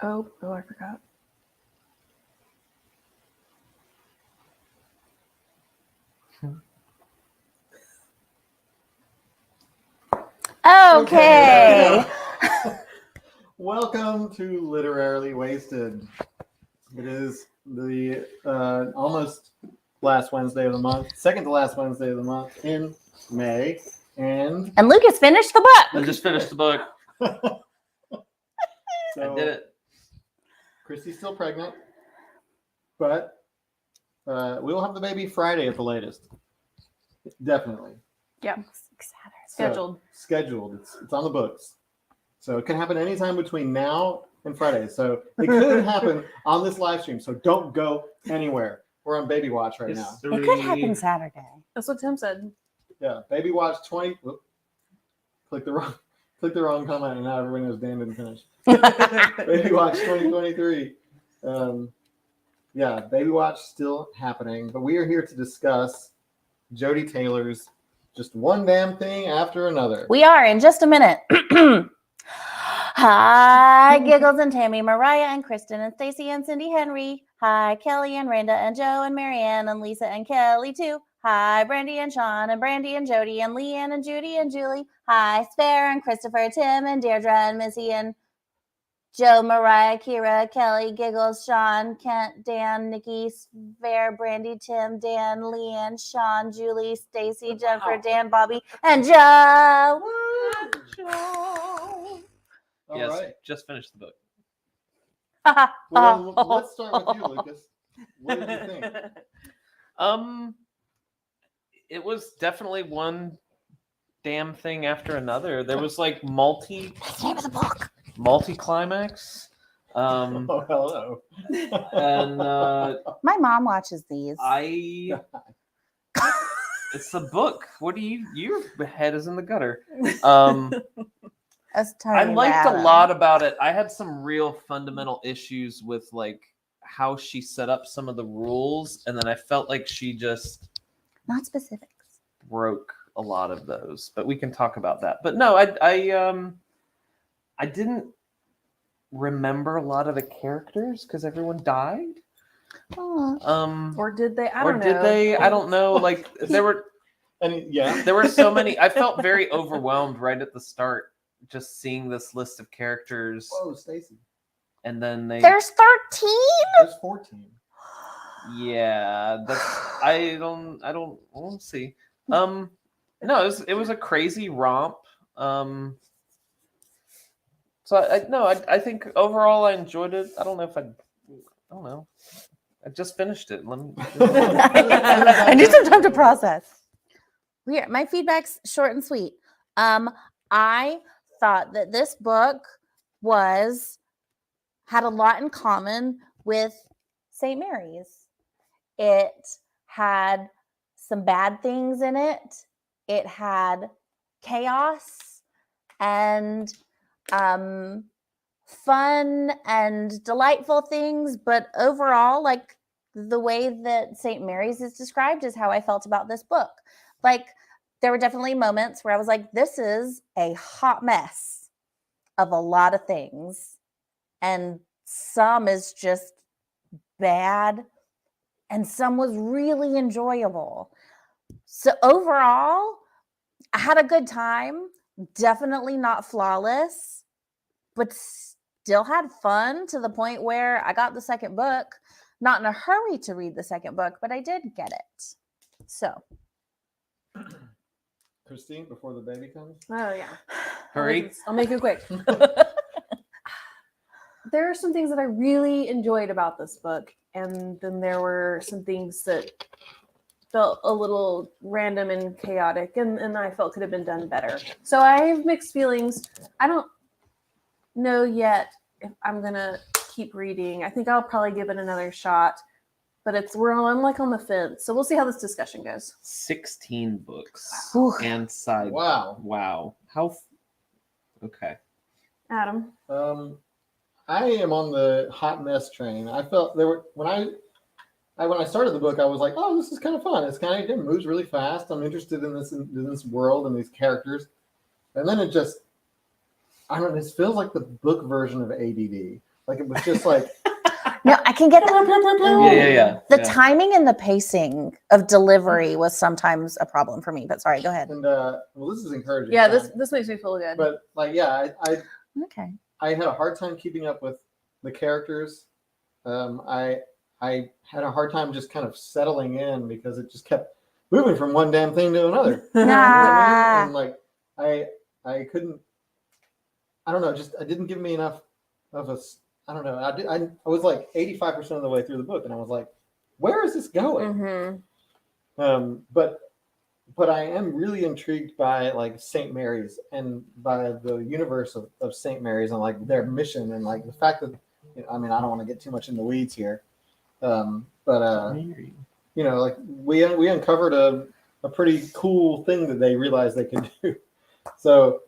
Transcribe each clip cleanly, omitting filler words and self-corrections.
Oh, I forgot. Okay. Welcome to Literarily Wasted. It is the almost last Wednesday of the month, second to last Wednesday of the month in May, and Lucas finished the book. I just finished the book. so I did it. Christy's still pregnant, but we will have the baby Friday at the latest. Definitely. Yeah. So, scheduled. It's on the books. So it can happen anytime between now and Friday. So it could happen on this live stream. So don't go anywhere. We're on Baby Watch right now. It could happen Saturday. That's what Tim said. Yeah, Baby Watch 20. Whoop, click the wrong comment, and now everyone knows Dan didn't finish. Baby Watch 2023. Yeah, Baby Watch still happening, but we are here to discuss Jodi Taylor's Just One Damn Thing After Another. We are in just a minute. Hi, Giggles and Tammy, Mariah and Kristen and Stacy and Cindy Henry. Hi, Kelly and Randa and Joe and Marianne and Lisa and Kelly too. Hi, Brandy and Sean and Brandy and Jody and Leanne and Judy and Julie. Hi, Spare and Christopher, Tim and Deirdre and Missy and Joe, Mariah, Kira, Kelly, Giggles, Sean, Kent, Dan, Nikki, Spare, Brandy, Tim, Dan, Leanne, Sean, Julie, Stacy, Jennifer, Dan, Bobby, and Joe. Yes, All right. just finished the book. Well, let's start with you, Lucas. What did you think? It was definitely one damn thing after another. There was like multi-climax. Oh, hello. And My mom watches these. it's a book. What do your head is in the gutter. I liked a lot about it. I had some real fundamental issues with like how she set up some of the rules, and then I felt like she just not specifics broke a lot of those. But we can talk about that. But no, I didn't remember a lot of the characters because everyone died. Or did they? I don't know. Like there were so many. I felt very overwhelmed right at the start. Just seeing this list of characters. Whoa, Stacy. And then there's 13? There's 14. Yeah, I don't see. No, it was a crazy romp. So I think overall I enjoyed it. I don't know. I just finished it. Let me I need some time to process. My feedback's short and sweet. I thought that this book had a lot in common with St. Mary's. It had some bad things in it. It had chaos and fun and delightful things, but overall, like the way that St. Mary's is described is how I felt about this book. Like, there were definitely moments where I was like, this is a hot mess of a lot of things. And some is just bad. And some was really enjoyable. So overall, I had a good time. Definitely not flawless, but still had fun to the point where I got the second book. Not in a hurry to read the second book, but I did get it. So. Christine, before the baby comes? Oh, yeah. Hurry. I'll make it quick. There are some things that I really enjoyed about this book, and then there were some things that felt a little random and chaotic, and I felt could have been done better. So I have mixed feelings. I don't know yet if I'm going to keep reading. I think I'll probably give it another shot. But I'm like on the fence. So we'll see how this discussion goes. 16 books Ooh. and side. Wow. How? Okay. Adam. I am on the hot mess train. I felt when I started the book, I was like, oh, this is kind of fun. It moves really fast. I'm interested in this world and these characters. And then it just, I don't know, this feels like the book version of ADD. Like it was just like No, I can get that. Yeah. The timing and the pacing of delivery was sometimes a problem for me. But sorry, go ahead. and well, this is encouraging. Yeah, Sean. this makes me feel good. But like, yeah, Okay. I had a hard time keeping up with the characters. I had a hard time just kind of settling in because it just kept moving from one damn thing to another. You know what I mean? And like I couldn't. I don't know. Just it didn't give me enough of a. I don't know. I was like 85% of the way through the book, and I was like, where is this going? But I am really intrigued by like St. Mary's and by the universe of St. Mary's and like their mission and like the fact that I mean I don't want to get too much in the weeds here, but you know like we uncovered a pretty cool thing that they realized they could do. So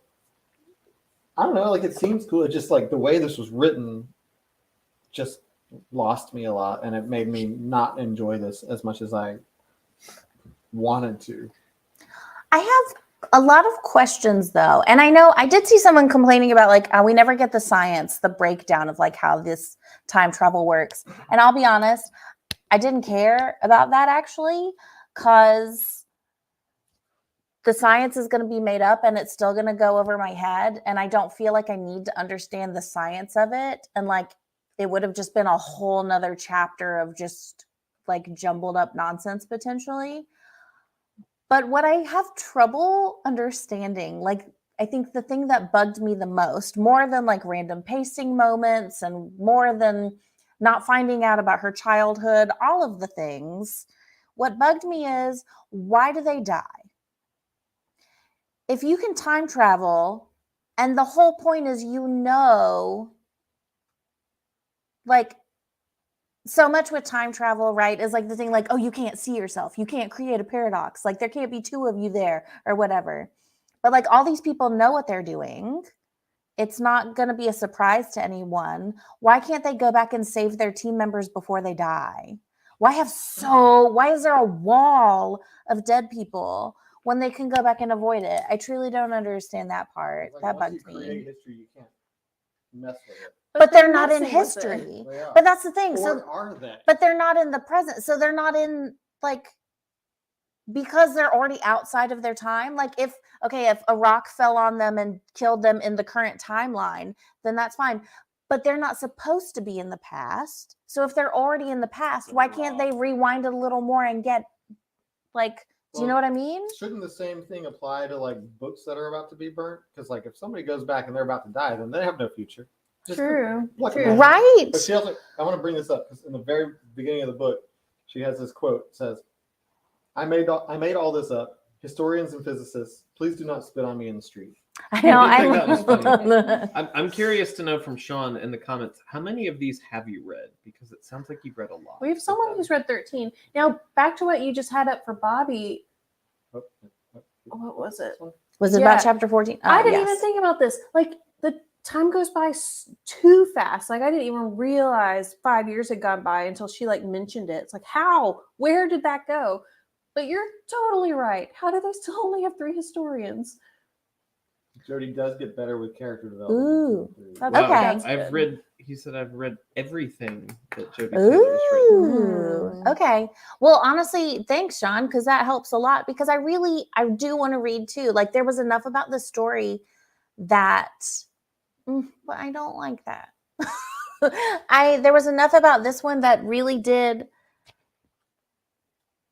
I don't know, like it seems cool. It's just like the way this was written just lost me a lot, and it made me not enjoy this as much as I wanted to. I have a lot of questions though. And I know I did see someone complaining about like, we never get the science, the breakdown of like how this time travel works. And I'll be honest, I didn't care about that actually, because the science is going to be made up and it's still going to go over my head. And I don't feel like I need to understand the science of it. And like, it would have just been a whole nother chapter of just like jumbled up nonsense potentially. But what I have trouble understanding, like, I think the thing that bugged me the most, more than like random pacing moments and more than not finding out about her childhood, all of the things, what bugged me is, why do they die? If you can time travel, and the whole point is, like, so much with time travel, right, is like the thing like, oh, you can't see yourself. You can't create a paradox. Like there can't be two of you there or whatever. But like all these people know what they're doing. It's not going to be a surprise to anyone. Why can't they go back and save their team members before they die? Why is there a wall of dead people when they can go back and avoid it? I truly don't understand that part. Like, that once bugs you me. create history, you can't mess with it. But they're not in messing with it. history. They are. But that's the thing. Or So are they? but they're not in the present. So they're not in like, because they're already outside of their time. Like if a rock fell on them and killed them in the current timeline, then that's fine. But they're not supposed to be in the past. So if they're already in the past, why can't they rewind a little more and get like, do you know what I mean? Shouldn't the same thing apply to like books that are about to be burnt? Because like if somebody goes back and they're about to die, then they have no future. True. Right. But she also, I want to bring this up because in the very beginning of the book, she has this quote. It says, I made all this up. Historians and physicists, please do not spit on me in the street. I know. I did think that was funny. I'm curious to know from Sean in the comments, how many of these have you read? Because it sounds like you've read a lot. We have someone who's read 13. Now, back to what you just had up for Bobby. What was it? Was it about chapter 14? I didn't even think about this. Like, the time goes by too fast. Like, I didn't even realize 5 years had gone by until she, like, mentioned it. It's like, how? Where did that go? But you're totally right. How do they still only have 3 historians? Jodi does get better with character development. Ooh. That's Okay. He said I've read everything that Jodi Taylor has written. Ooh. Okay. Well, honestly, thanks, Sean, because that helps a lot. Because I do want to read too. Like there was enough about the story that, but I don't like that. There was enough about this one that really did.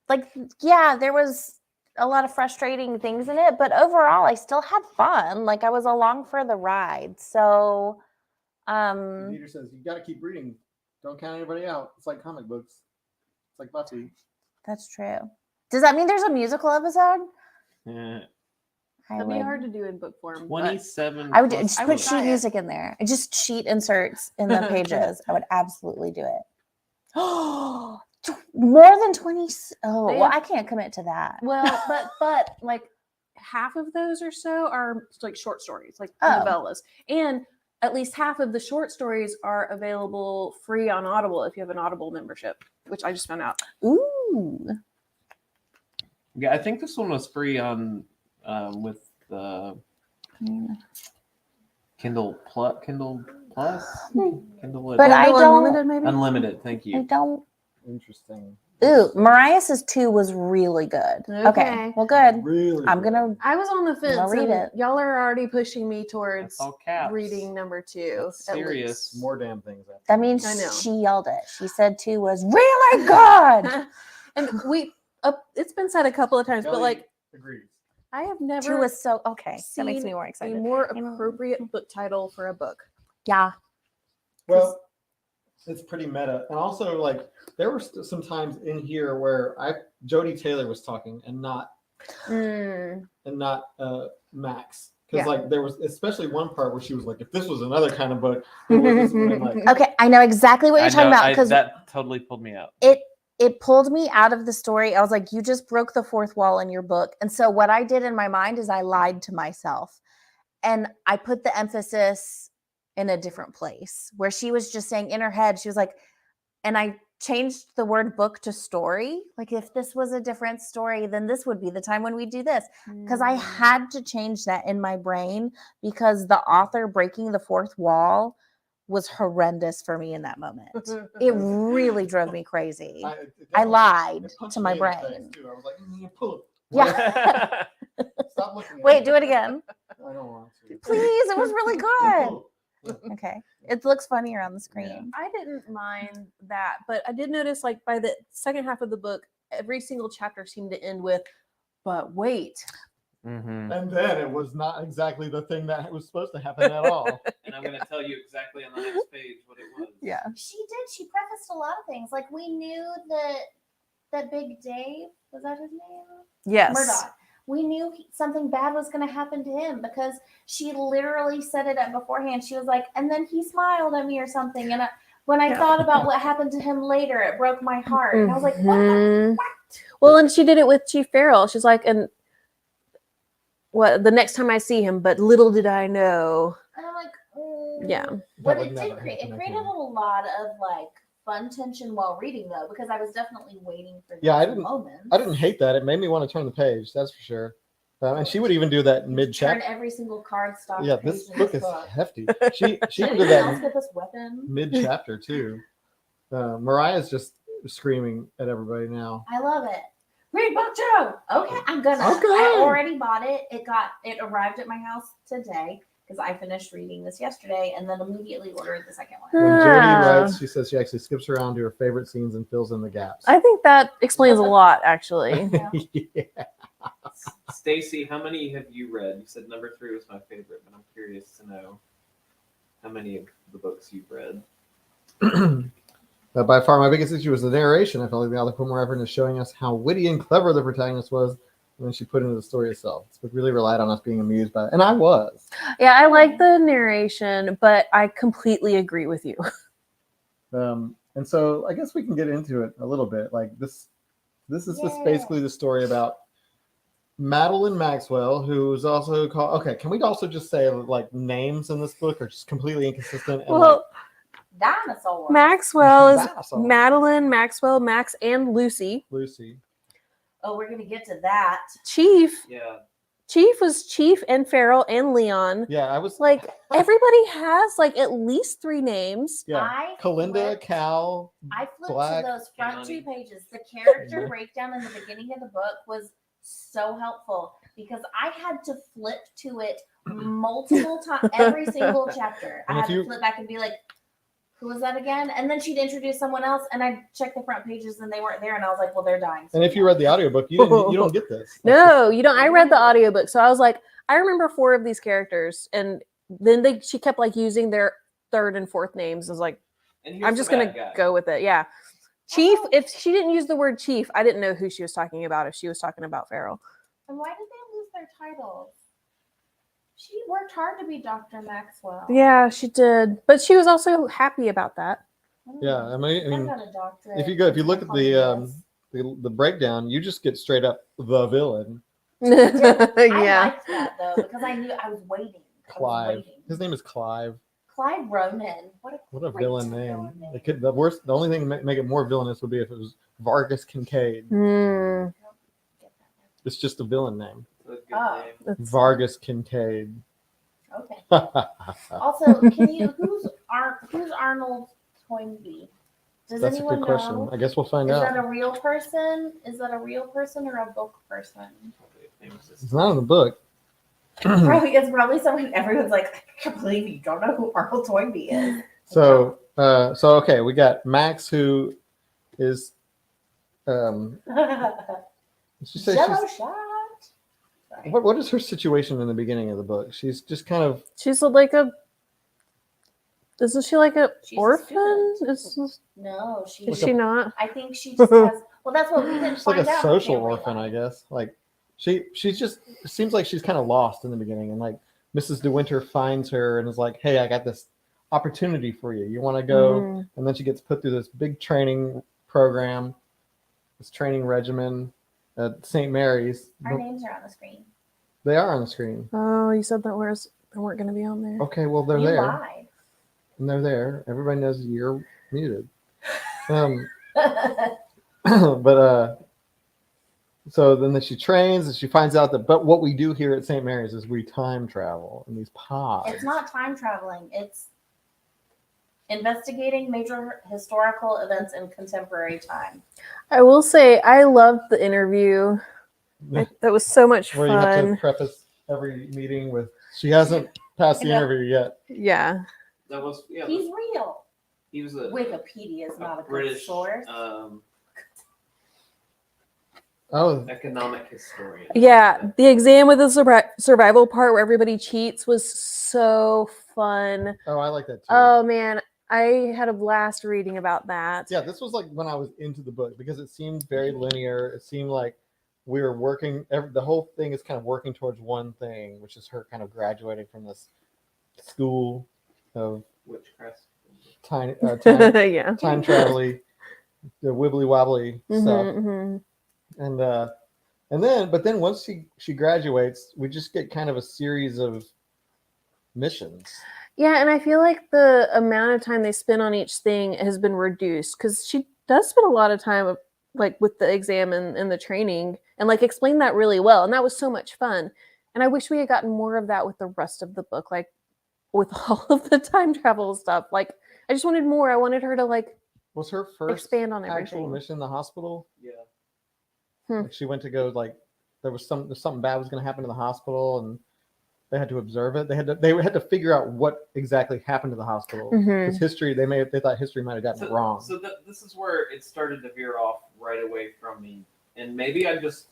Like, yeah, there was a lot of frustrating things in it, but overall, I still had fun. Like I was along for the ride. So, Peter says you got to keep reading. Don't count anybody out. It's like comic books. It's like Buffy. That's true. Does that mean there's a musical episode? Yeah. That'd be hard to do in book form. 27. I would just I put would sheet try it. music in there. Just sheet inserts in the pages. I would absolutely do it. Oh, more than 20. Oh, They well, have- I can't commit to that. Well, but like half of those or so are like short stories, like Oh. novellas. And at least half of the short stories are available free on Audible if you have an Audible membership, which I just found out. Ooh. Yeah, I think this one was free on with the Kindle Plus, Kindle But I Kindle don't- Unlimited, maybe. Unlimited. Thank I you. don't. Interesting. Ooh, Mariah's 2 was really good. Okay. Okay. Well, good. Really. I'm good. gonna. I was on the fence, read and it. y'all are already pushing me That's towards all caps. reading number 2. That's at serious. least. More damn things. After That means I know. she yelled it. She said 2 was really good. And it's been said a couple of times, but Kelly like agrees. I have 2 never was so okay. That makes seen me more a excited. more appropriate book title for a book. Yeah. Well, it's pretty meta, and also like there were some times in here where Jodi Taylor was talking and not Max, because Yeah. like there was especially one part where she was like, if this was another kind of book, it was this one, and like Okay, I know exactly what you're talking about because that totally pulled me out. it pulled me out of the story. I was like, you just broke the fourth wall in your book. And so what I did in my mind is I lied to myself and I put the emphasis in a different place where she was just saying in her head, she was like, and I changed the word book to story. Like if this was a different story, then this would be the time when we do this. Because I had to change that in my brain because the author breaking the fourth wall was horrendous for me in that moment. It really drove me crazy. I lied to my brain. Too. I was like, pull it. Yeah. Stop looking at Wait, me. do it again. I don't want to. Please, it was really good. Pull it. Okay. It looks funnier on the screen. I didn't mind that, but I did notice like by the second half of the book, every single chapter seemed to end with, but wait. Mm-hmm. And then it was not exactly the thing that was supposed to happen at all. And I'm going to tell you exactly on the next page what it was. Yeah. She did. She prefaced a lot of things. Like we knew that Big Dave, was that his name? Yes. Murdoch. We knew something bad was going to happen to him because she literally set it up beforehand. She was like, and then he smiled at me or something. And when I thought about what happened to him later, it broke my heart. And I was like, what? Well, and she did it with Chief Farrell. She's like, and what the next time I see him, but little did I know. And I'm like, Yeah. What That it would did never create, happen it created a lot of like fun tension while reading though, because I was definitely waiting for Yeah, those moments. I didn't hate that. It made me want to turn the page. That's for sure. And she would even do that mid Turn chapter. every single card stock. Yeah, page this in book is book. hefty. She Did would do anyone else that get this weapon? mid chapter too. Mariah's just screaming at everybody now. I love it. Read book 2. Okay, I'm gonna. Okay. I already bought it. It arrived at my house today because I finished reading this yesterday and then immediately ordered the second one. When Jodi Ah. writes, she says she actually skips around to her favorite scenes and fills in the gaps. I think that explains a lot, actually. Yeah. Stacy, how many have you read? You said number 3 was my favorite, but I'm curious to know how many of the books you've read. By far, my biggest issue was the narration. I felt like the author put more effort into showing us how witty and clever the protagonist was than she put into the story itself. This book really relied on us being amused by it, and I was. Yeah, I like the narration, but I completely agree with you. And so I guess we can get into it a little bit. Like this is just Yeah. basically the story about Madeline Maxwell, who's also called. Okay, can we also just say like names in this book are just completely inconsistent? And Well, Dinosaur. Maxwell is Dinosaur. Madeline, Maxwell, Max, and Lucy. Lucy. Oh, we're gonna get to that. Chief Yeah. was Chief and Farrell and Leon. Yeah, I was Like everybody has like at least 3 names. Yeah, I Kalinda, flipped- Cal. I flipped Black. to those front Johnny. 2 pages. The character breakdown in the beginning of the book was so helpful because I had to flip to it multiple times, every single chapter. I And if had you- to flip back and be like, who was that again? And then she'd introduce someone else, and I checked the front pages and they weren't there, and I was like, well, they're dying. And if you read the audiobook, you don't get this. No, you don't. I read the audiobook, so I was like, I remember 4 of these characters, and then she kept like using their 3rd and 4th names. I was like, And here's I'm the just bad gonna guy. go with it. Yeah. Chief, if she didn't use the word chief, I didn't know who she was talking about if she was talking about Farrell. And why did they lose their titles? She worked hard to be Dr. Maxwell. Yeah, she did. But she was also happy about that. Yeah, I mean, got a doctorate. if you look at the breakdown, you just get straight up the villain, I yeah. liked that though because I knew I was waiting. Clive. His name is Clive. Clive Ronan. What a great villain name. The only thing to make it more villainous would be if it was Vargas Kincaid. Hmm. It's just a villain name. That's a good Oh. name. That's- Vargas Kincaid. Okay. Also, can you who's Arnold Toynbee? Does That's a anyone good question. know? I guess we'll find Is out. that a real person? Is that a real person or a book person? It's not in the book. Probably, it's probably someone. Everyone's like, I can't believe you don't know who Arnold Toynbee is. So okay, we got Max, who is did she say Jello she's, shot. Sorry. what is her situation in the beginning of the book? She's just kind of She's like a. Isn't she like a She's a orphan? student. No, Is Like she not? I think she just has. Well, that's what we didn't she's like find a out. social family orphan, I life. guess. Like she's just it seems like she's kind of lost in the beginning, and like Mrs. De Winter finds her and is like, "Hey, I got this opportunity for you. You want to go?" Mm. And then she gets put through this big training program, this training regimen at St. Mary's. Our names are on the screen. They are on the screen. Oh, you said that they weren't going to be on there. Okay, well they're You there, lied. and they're there. Everybody knows you're muted. But so then she trains and she finds out that. But what we do here at St. Mary's is we time travel in these pods. It's not time traveling. It's investigating major historical events in contemporary time. I will say I loved the interview. That was so much Where you have to fun. preface every meeting with she hasn't passed the I know. interview yet. Yeah. That was He's real. he was a Wikipedia is not a good British source. Oh, economic historian. Yeah. The exam with the survival part where everybody cheats was so fun. I like that too. Oh, man. I had a blast reading about that. Yeah, this was like when I was into the book because it seemed very linear. It seemed like we were working. The whole thing is kind of working towards one thing, which is her kind of graduating from this school of Witchcraft. time Yeah. travel-y, the wibbly wobbly stuff. Mhm. And then once she graduates, we just get kind of a series of missions. Yeah, and I feel like the amount of time they spend on each thing has been reduced because she does spend a lot of time like with the exam and the training and like explain that really well. And that was so much fun. And I wish we had gotten more of that with the rest of the book, like with all of the time travel stuff. Like I just wanted more. I wanted her to like Was her first expand on actual everything. mission in the hospital? Yeah. Like she went to go like there's something bad was going to happen to the hospital and they had to observe it. They had to figure out what exactly happened to the hospital because history they thought history might have gotten it wrong. So this is where it started to veer off right away from me, and maybe I just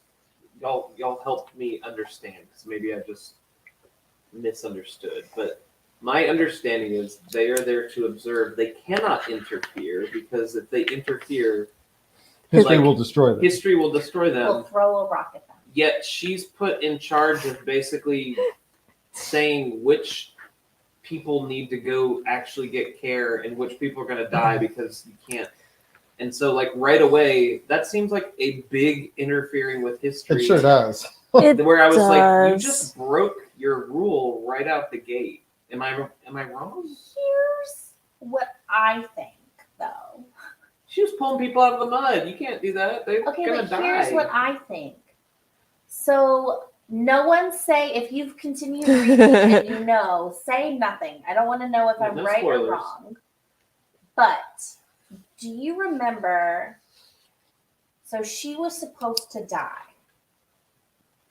y'all helped me understand because maybe I just misunderstood. But my understanding is they are there to observe. They cannot interfere because if they interfere, History like, will destroy them. history will destroy them. We'll throw a rock at them. Yet she's put in charge of basically saying which people need to go actually get care and which people are going to die because you can't. And so, like, right away, that seems like a big interfering with history. It sure does. It Where I was like, you does. just broke your rule right out the gate. Am I wrong? Here's what I think, though. She was pulling people out of the mud. You can't do that. They're Okay, gonna but die. here's what I think. So no one say if you've continued reading and you know, say nothing. I don't want to know if I'm No right spoilers. or wrong. But do you remember? So she was supposed to die.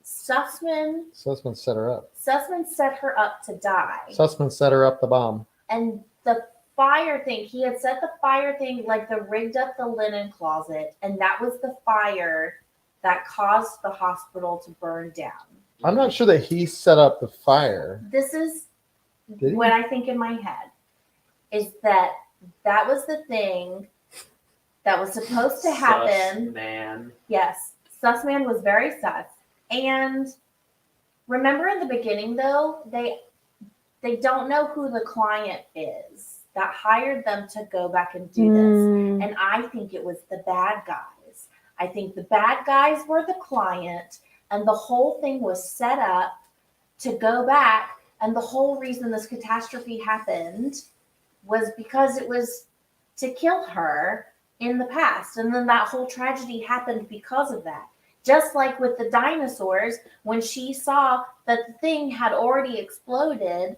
Sussman Sussman set her up. set her up to die. Sussman set her up the bomb. And the fire thing, he had set the fire thing like the rigged up the linen closet, and that was the fire that caused the hospital to burn down. I'm not sure that he set up the fire. This is Did he? what I think in my head is that was the thing that was supposed to happen. Man. Yes, Sussman was very sus. And remember in the beginning, though, they don't know who the client is that hired them to go back and do this. And I think it was the bad guys. I think the bad guys were the client, and the whole thing was set up to go back. And the whole reason this catastrophe happened was because it was to kill her in the past. And then that whole tragedy happened because of that. Just like with the dinosaurs, when she saw that the thing had already exploded,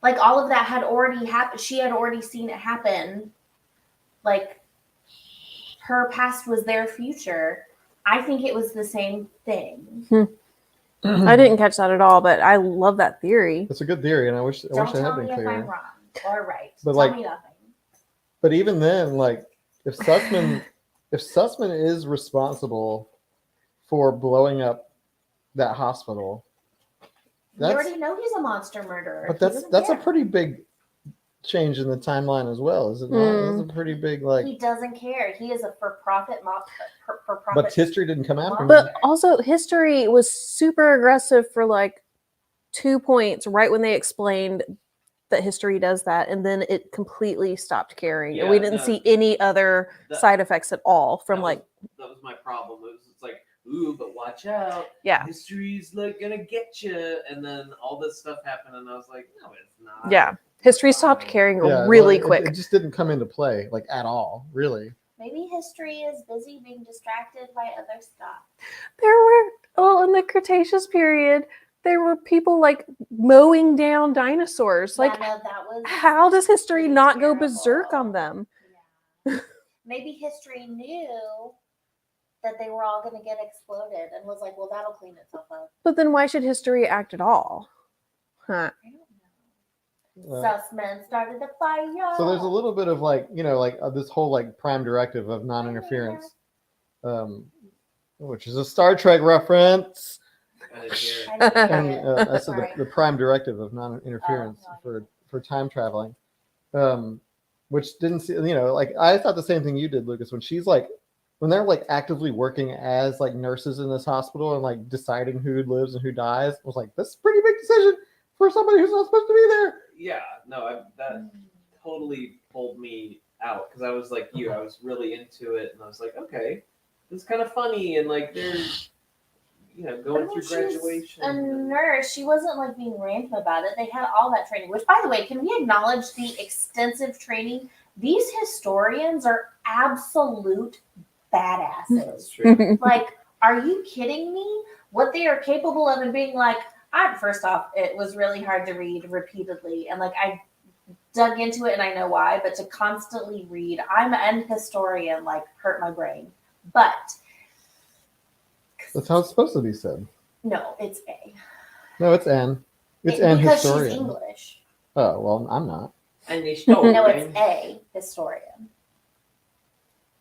Like all of that had already happened. She had already seen it happen. Like her past was their future. I think it was the same thing. I didn't catch that at all, but I love that theory. It's a good theory, and I wish Don't it tell had me been if I'm clearer. wrong or right. But, Tell like- me nothing. But even then, like if Sussman is responsible for blowing up that hospital, We already know he's a monster murderer. but He that's doesn't a care. pretty big change in the timeline as well, is it not? That's a pretty big He doesn't care. He is a for-profit for-profit. But history didn't come after him. But also, history was super aggressive for like 2 points right when they explained that history does that, and then it completely stopped caring, and we Yeah, didn't no, see any other that- side effects at all from that like that was my problem. It's like, ooh, but watch out. yeah. History's like gonna get you, and then all this stuff happened, and I was like, no, it's not. Yeah. History stopped caring Yeah, really well, quick. It just didn't come into play like at all, really. Maybe history is busy being distracted by other stuff. There were, well, in the Cretaceous period, there were people like mowing down dinosaurs. Like, yeah, no, that was. how does history pretty not go terrible. berserk on them? Yeah. Maybe history knew that they were all going to get exploded and was like, well, that'll clean itself up. But then why should history act at all? Huh. I don't know. Uh, Sussman started the fire. So there's a little bit of like, like this whole like prime directive of non-interference, which is a Star Trek reference. I didn't hear it. I didn't And hear it. I said Sorry. the prime directive of non-interference Oh, no, I for time traveling, which didn't see, like I thought the same thing you did, Lucas, when they're like actively working as like nurses in this hospital and like deciding who lives and who dies. I was like, that's a pretty big decision for somebody who's not supposed to be there. Yeah, no, that totally pulled me out because I was like you. I was really into it, and I was like, okay, this is kind of funny, and like they're, going through She was graduation. a nurse. She wasn't like being random about it. They had all that training, which, by the way, can we acknowledge the extensive training? These historians are absolute That's badasses. true. Like, are you kidding me? What they are capable of and being like, first off, it was really hard to read repeatedly. And like, I dug into it and I know why, but to constantly read, I'm an historian, like, hurt my brain. But That's how it's supposed to be said. no, it's A. No, it's N. It's N because historian. she's English. Oh, well, I'm not. And they No, it's A, historian.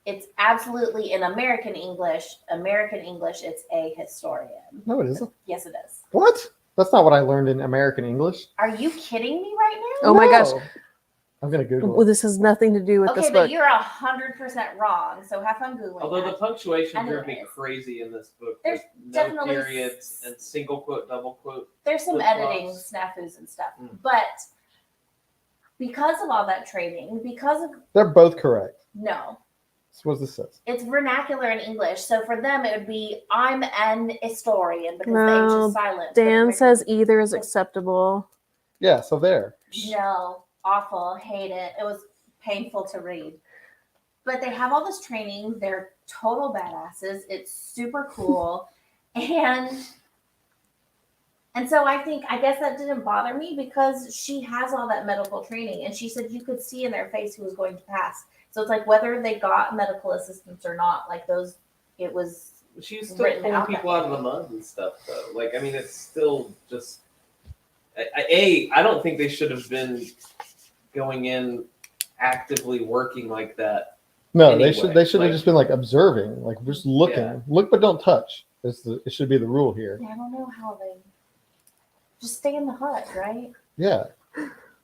It's absolutely in American English, it's a historian. No, it isn't. Yes, it is. What? That's not what I learned in American English. Are you kidding me right now? Oh my gosh. No. I'm going to Google Well, it. this has nothing to do with Okay, this but book. you're 100% wrong. So have fun Googling. Although the that. punctuation drove me Anyways. crazy in this book. There's with no definitely periods and single quote, double quote. There's some flip-flops. editing snafus and stuff. Mm. But because of all that training, They're both correct. no, That's what this says. it's vernacular in English. So for them, it would be, I'm an historian because the Well, H is silent. But Dan the- says either is acceptable. Yeah, so there. No, awful, hate it. It was painful to read. But they have all this training. They're total badasses. It's super cool. And so I guess that didn't bother me because she has all that medical training. And she said you could see in their face who was going to pass. So it's like whether they got medical assistance or not, like those, it was, She was still Written pulling out people that out of way. the mud and stuff, though. Like, I mean, it's still just. I don't think they should have been going in actively working like that. No, Anyway, they should have like- just been like observing, like just looking. Yeah. Look but don't touch. It should be the rule here. I don't know how they just stay in the hut, right? Yeah.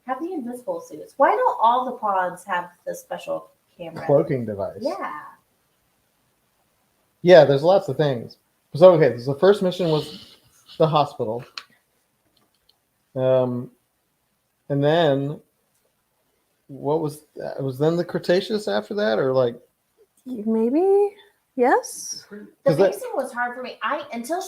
Have the invisible suits. Why don't all the pods have the special camera? Cloaking device. Yeah. Yeah, there's lots of things. So okay, so the first mission was the hospital. And then what was that? It was then the Cretaceous after that, or like Maybe? Yes? The 'Cause that- pacing was hard for me.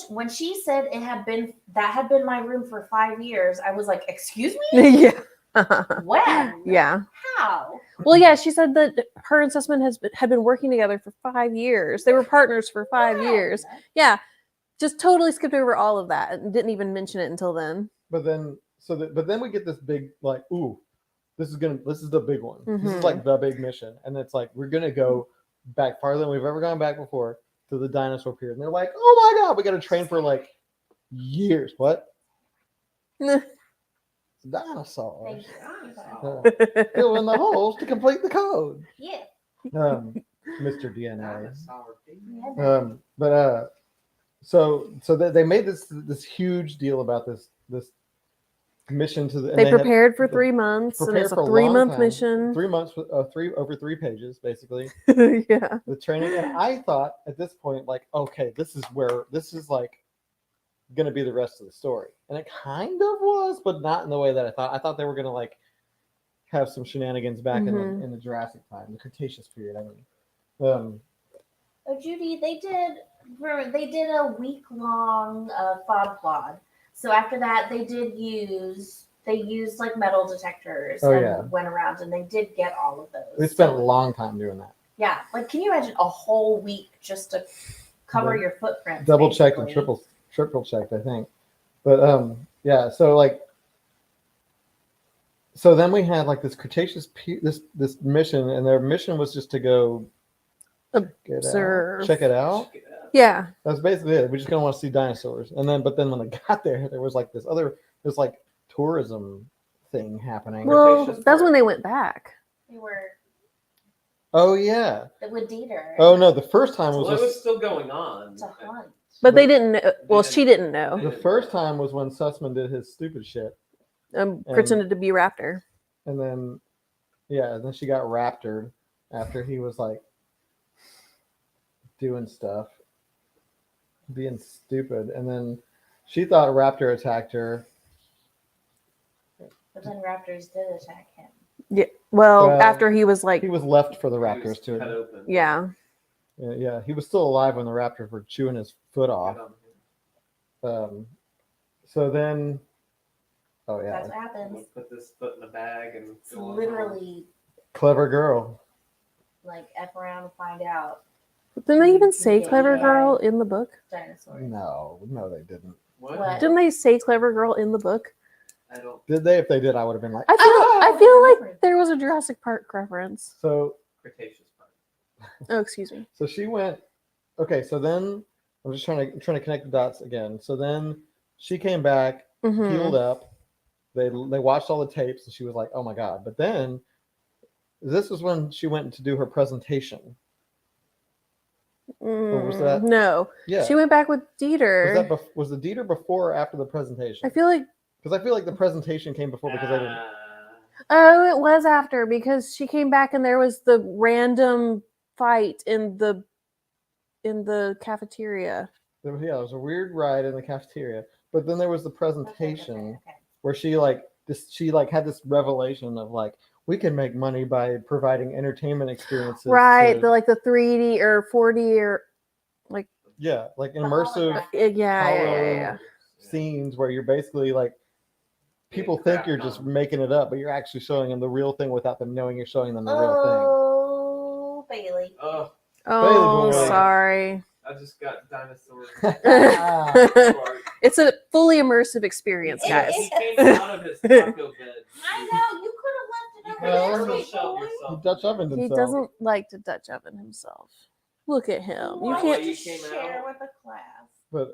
When she said that had been my room for 5 years, I was like, "Excuse me? Yeah. When? Yeah. How?" Well, yeah, she said that her and Sussman had been working together for 5 years. They were partners for 5 When? years. Yeah. Just totally skipped over all of that and didn't even mention it until then. but then but then we get this big like, ooh, this is the big one. This is Mhm. like the big mission, and it's like we're gonna go back farther than we've ever gone back before to the dinosaur period. And they're like, oh my god, we got to train for like years. What? Dinosaurs. Fill in the holes to complete the code. Yeah. Mr. DNA. Dinosaur baby. So they made this huge deal about this mission to the. And They had prepared for 3 months, and prepared it's a for a long 3-month time. mission. 3 months, over 3 pages, basically. Yeah. The training, and I thought at this point, like, okay, this is like going to be the rest of the story, and it kind of was, but not in the way that I thought. I thought they were going to like have some shenanigans back in the Jurassic time, the Cretaceous period. I mean, Oh, Judy, they did a week-long FOD. So after that, they used like metal detectors and went around, and they did get all of those. we spent a long time doing that. Yeah, like can you imagine a whole week just to cover your footprint? Double checked and triple checked, I think. But yeah, so like, so then we had like this Cretaceous this mission, and their mission was just to go Observe. check it out. Yeah. That's basically it. We just gonna want to see dinosaurs, but then when they got there was like this like tourism thing happening. Well, Cretaceous that's Park. when they went back. They were Oh yeah. with Dieter. Oh no, the first time Well, was it was still going on. To hunt. But they didn't know. Well, she didn't know. the first time was when Sussman did his stupid shit, Pretended to be Raptor. and then then she got raptured after he was like doing stuff, being stupid, and then she thought Raptor attacked her. But then Raptors did attack him. Yeah. Well, Well, after he was like, He was left for the He was Raptors to. cut open. yeah. Yeah, he was still alive when the Raptors were chewing his foot off. Cut on him. So then, That's what And happens. we put this foot in a bag and It's go on. literally clever girl. like F around and find out Didn't they even say Yeah. clever girl in the book? dinosaurs. No, they didn't. What? Didn't they say clever girl in the book? I don't. Did they? If they did, I would have been like, I feel like there was a Jurassic Park reference. So Cretaceous Park. Oh, excuse me. So she went. Okay, so then I'm just trying to connect the dots again. So then she came back, Mhm. healed up. They watched all the tapes, and she was like, "Oh my god!" But then this was when she went to do her presentation. was that? No. Yeah, She went back with Dieter. was the Dieter before or after the presentation? I feel like Because I feel like the presentation came before because I didn't. oh, it was after because she came back and there was the random fight in the cafeteria. There was a weird ride in the cafeteria, but then there was the presentation Okay. where she had this revelation of like, we can make money by providing entertainment experiences. Right, to- the 3D or 4D or yeah, like immersive yeah. scenes where you're basically like, people think you're just making it up, but you're actually showing them the real thing without them knowing you're showing them the real Oh, Bailey. Oh, Oh, boy. sorry. I just got dinosaurs. thing. It's a fully immersive experience, guys. He came out of his taco bed. I know you could have left it over Well, there. Turtle sweet shell boy. He yourself. Dutch ovened He himself. doesn't like to Dutch oven himself. Look at him. You Why can't. would you came share out. with a class? But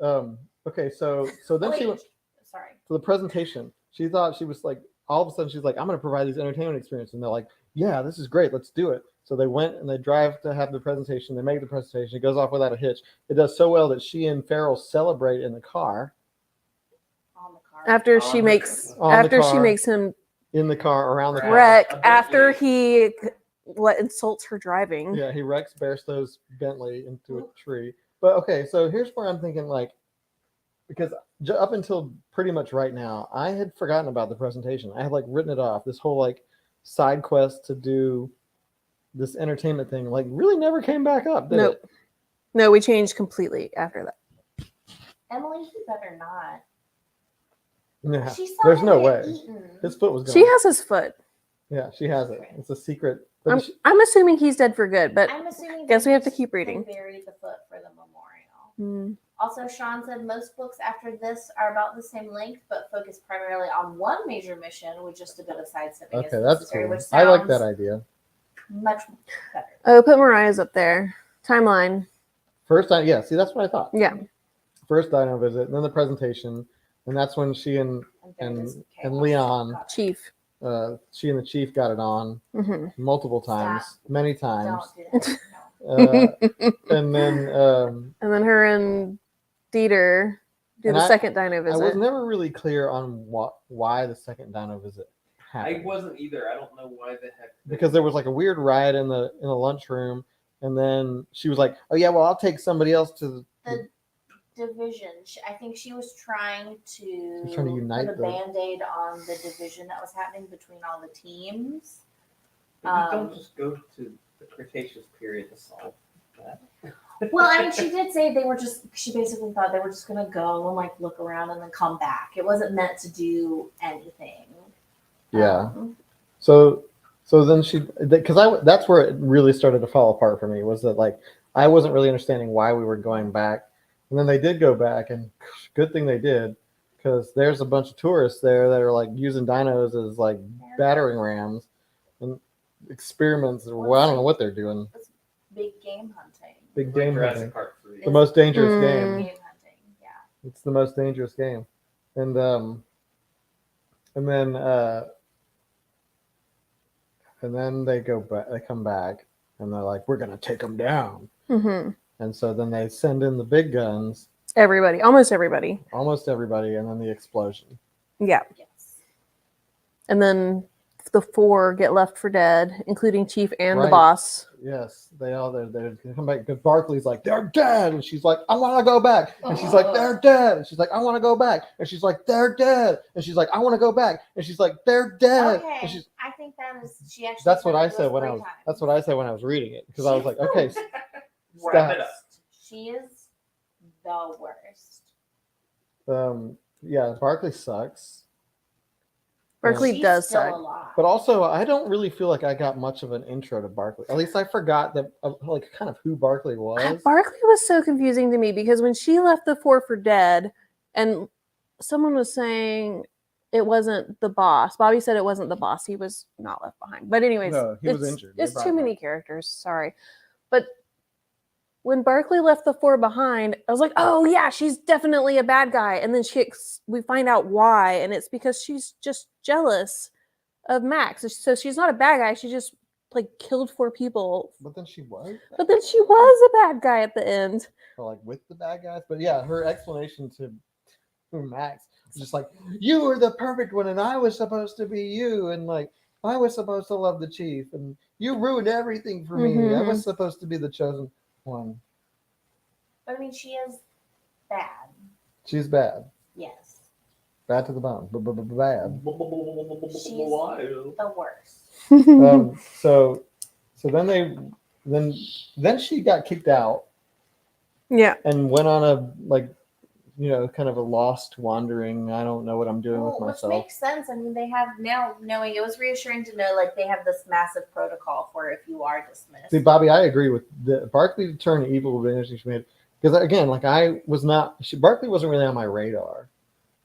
okay, so then she Wait, went sorry. to the presentation. She thought she was like, all of a sudden she's like, I'm going to provide these entertainment experiences, and they're like, yeah, this is great, let's do it. So they went and they drive to have the presentation. They make the presentation. It goes off without a hitch. It does so well that she and Farrell celebrate in the car. On the car. After On she the- makes on the after she car. makes him In the car, around the car. wreck A after Bentley. he insults her driving. Yeah, he wrecks Bairstow's Bentley into a tree. But okay, so here's where I'm thinking, like, because up until pretty much right now, I had forgotten about the presentation. I had like written it off. This whole like side quest to do this entertainment thing, like, really never came back up. Did Nope. it? No, we changed completely after that. Emily, you better not. Yeah, She saw there's him no get way. eaten. His foot was gone. She has his foot. Yeah, she has it. It's a secret. But I'm assuming he's dead for good, but I'm assuming guess they we have to just- keep reading. They buried the foot for the memorial. Also, Sean said most books after this are about the same length, but focus primarily on one major mission with just a bit of sidestepping. Okay, as that's necessary, cool. which I like that sounds idea. much better. Oh, put Mariah's up there. Timeline. First, yeah. See, that's what I thought. Yeah. First dino visit, then the presentation, and that's when she and Leon, Chief. she and the chief got it on Hmm. multiple times, many times. Don't do that. No. And then And then her and Dieter do And the I- second dino I was visit. never really clear on why the second dino visit I happened. wasn't either. I don't know why the heck. Because there was like a weird riot in the lunchroom, and then she was like, "Oh yeah, well I'll take somebody else to The division. I think she was trying to, was trying to unite put a the- Band-Aid on the division that was happening between all the teams. But you don't just go to the Cretaceous period to solve that. Well, I mean, she did say she basically thought they were just going to go and like look around and then come back. It wasn't meant to do anything. Yeah. So then that's where it really started to fall apart for me, was that like I wasn't really understanding why we were going back, and then they did go back, and good thing they did, because there's a bunch of tourists there that are like using dinos as like battering rams and experiments. Well, I don't know what they're doing. Big game hunting. Big game Jurassic hunting. Park 3. The most dangerous Mm. game. Game hunting. Yeah. It's the most dangerous game, and then they go back. They come back, and they're like, "We're gonna take them down." Hmm. And so then they send in the big guns, Everybody, almost everybody. almost everybody, and then the explosion. Yeah. Yes. And then the 4 get left for dead, including Chief and the Right. boss. Yes, they come back because Barkley's like, "They're dead," and she's like, "I want to go back," and she's like, "They're dead," and she's like, "I want to go back," and she's like, "They're dead," and she's like, "I want to go back," and she's like, "They're dead," Okay. and she's. I think that is she actually. That's what said I it said was when I 3 was. times. That's what I said when I was reading it, because I was like, "Okay, Wrap it up. She is the worst. yeah, Barkley sucks." Barkley She's does still suck. alive. But also, I don't really feel like I got much of an intro to Barkley. At least I forgot that, like, kind of who Barkley was. Barkley was so confusing to me because when she left the 4 for dead, and someone was saying it wasn't the boss. Bobby said it wasn't the boss. He was not left behind. But anyways, No, he was it's- injured. They It's brought too him many back. characters. Sorry, but when Barkley left the 4 behind, I was like, oh yeah, she's definitely a bad guy. And then we find out why, and it's because she's just jealous of Max. So she's not a bad guy. She just like killed 4 people. But then she was. But then she was a bad guy at the end. Or like with the bad guys. But yeah, her explanation to Max was just like, "You were the perfect one, and I was supposed to be you, and like I was supposed to love the chief, and you ruined everything for me. I was supposed to be the chosen one." But I mean, she is bad. She's bad. Yes. Bad to the bone. Bad. The worst. So then she got kicked out Yeah. and went on a kind of a lost wandering. I don't know what I'm doing with Which myself. makes sense. I mean, they have now knowing it was reassuring to know like they have this massive protocol for if you are dismissed. See, Bobby, I agree with Barkley to turn evil would be interesting for me, because again, like Barkley wasn't really on my radar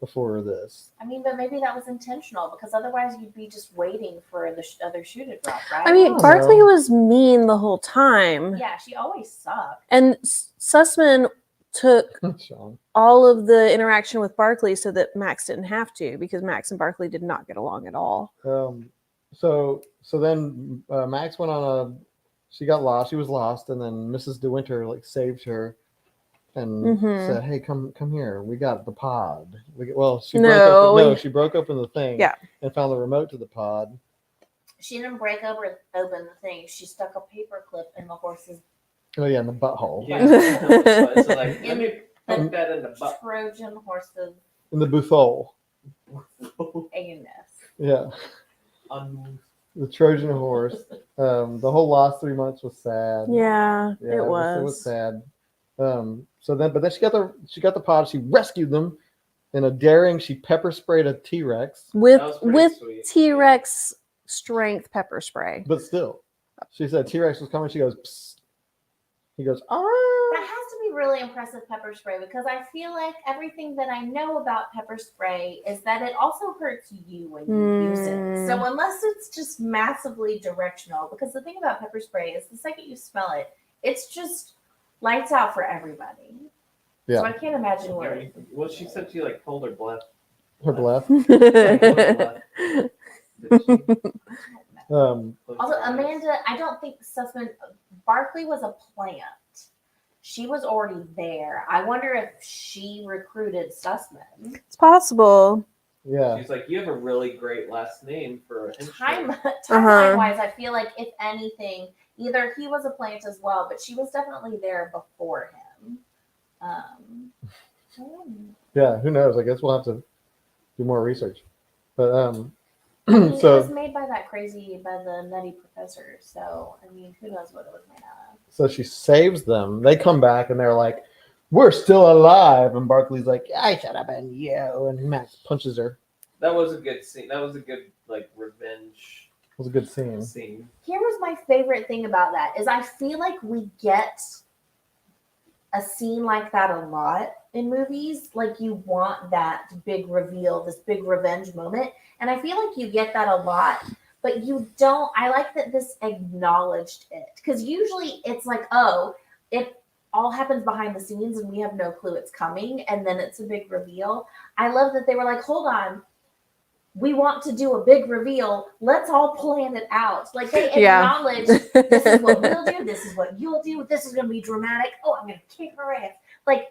before this. I mean, but maybe that was intentional because otherwise you'd be just waiting for the other shoe to drop, right? I mean, don't Barkley know. was mean the whole time. yeah, she always sucked. And Sussman took Sean. all of the interaction with Barkley so that Max didn't have to, because Max and Barkley did not get along at all. So then Max went on she got lost. She was lost, and then Mrs. De Winter like saved her and said, "Hey, come here. We got the pod." She broke open the thing, Yeah. and found the remote to the pod. She didn't break open the thing. She stuck a paper clip in the horse's Oh yeah, in the butthole, Yeah. So like, let me poke that in the butt. Trojan horse's in the boothole. anus. Yeah, the Trojan horse. The whole last 3 months was sad. Yeah, Yeah, it was. It was sad. But then she got the pod. She rescued them in a daring. She pepper sprayed a T-Rex, With That was pretty with sweet. T-Rex strength pepper spray. but still, she said T-Rex was coming. She goes, "Psst." He goes, "Ah." That has to be really impressed with pepper spray because I feel like everything that I know about pepper spray is that it also hurts you when you use it. So unless it's just massively directional, because the thing about pepper spray is the second you smell it, it's just lights out for everybody. Yeah. So I can't imagine what. Well, she said she like pulled her breath. Her breath. Also, Amanda, I don't think Sussman Barkley was a plant. She was already there. I wonder if she recruited Sussman. It's possible. Yeah. She's like, you have a really great last name for a henchman. Timeline wise, I feel like if anything, either he was a plant as well, but she was definitely there before him. Yeah, who knows? I guess we'll have to do more research. But I mean, so it was made by the nutty professor. So I mean, who knows what it was made out of? so she saves them. They come back and they're like, "We're still alive." And Barkley's like, "I should have been you." And Max punches her. That was a good scene. That was a good like revenge It was a good scene. scene. Here was my favorite thing about that is I feel like we get a scene like that a lot in movies. Like you want that big reveal, this big revenge moment. And I feel like you get that a lot, but you don't. I like that this acknowledged it. Because usually it's like, oh, it all happens behind the scenes and we have no clue it's coming. And then it's a big reveal. I love that they were like, hold on. We want to do a big reveal. Let's all plan it out. Like they acknowledge this is what we'll do. This is what you'll do. This is going to be dramatic. Oh, I'm going to kick her ass. Like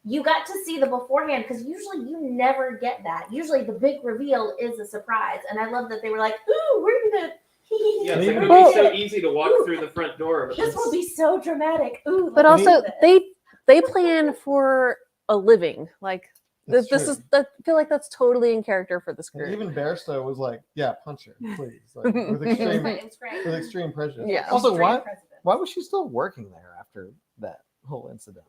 you got to see the beforehand because usually you never get that. Usually the big reveal is a surprise. And I love that they were like, ooh, we're going to. Yeah, it's like, it would be so easy to walk through the front door. But this will be so dramatic. Ooh, But also, they they plan for a living. Like That's this true. is. I feel like that's totally in character for this And group. even Bairstow was like, "Yeah, punch her, please." Like, with extreme prejudice. Yeah. Also, why was she still working there after that whole incident?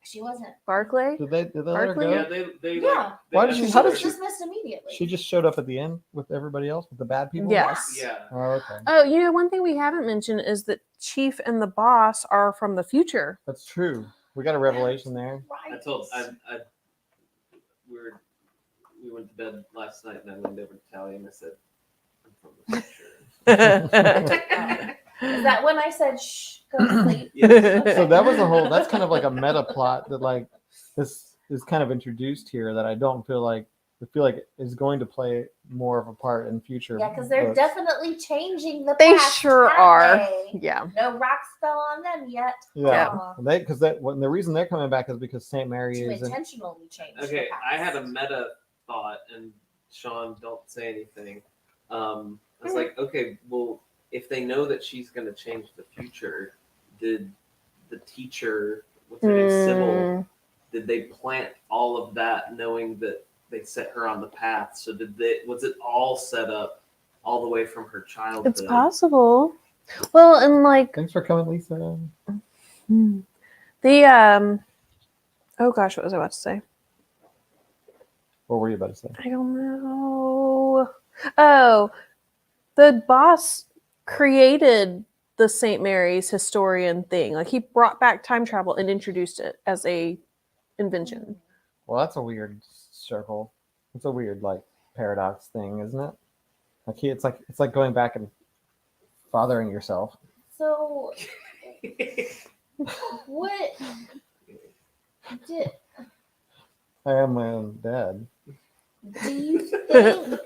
She wasn't. Barkley. Did they let her Barkley? go? yeah, they Yeah. like. They Why did she- She how was did she- dismissed immediately. She just showed up at the end with everybody else, with the bad people. Yes. Yeah. Oh, okay. Oh, you know, one thing we haven't mentioned is that Chief and the boss are from the future. That's true. We got a revelation there. Right. I told we went to bed last night and I leaned over to Tally and I said, "I'm from the future." Is that when I said shh, go to sleep? Yes. So that was a whole. That's kind of like a meta plot that like this is kind of introduced here that I don't feel like is going to play more of a part in future. Yeah, because they're books. definitely changing the They past, sure aren't are. they? Yeah. No rocks fell on them yet. Yeah, Aw. the reason they're coming back is because Saint Mary To isn't. intentionally change Okay, the past. I had a meta thought, and Sean, don't say anything. I was like, okay, well, if they know that she's going to change the future, did the teacher, what's her name, Sybil, did they plant all of that knowing that they set her on the path? So was it all set up all the way from her childhood? It's possible. Well, and like Thanks for coming, Lisa. the oh gosh, what was I about to say? What were you about to say? I don't know. Oh, the boss created the St. Mary's historian thing. Like he brought back time travel and introduced it as a invention. Well, that's a weird circle. It's a weird like paradox thing, isn't it? Like it's like going back and fathering yourself. So, what did I am my own dad. do you think?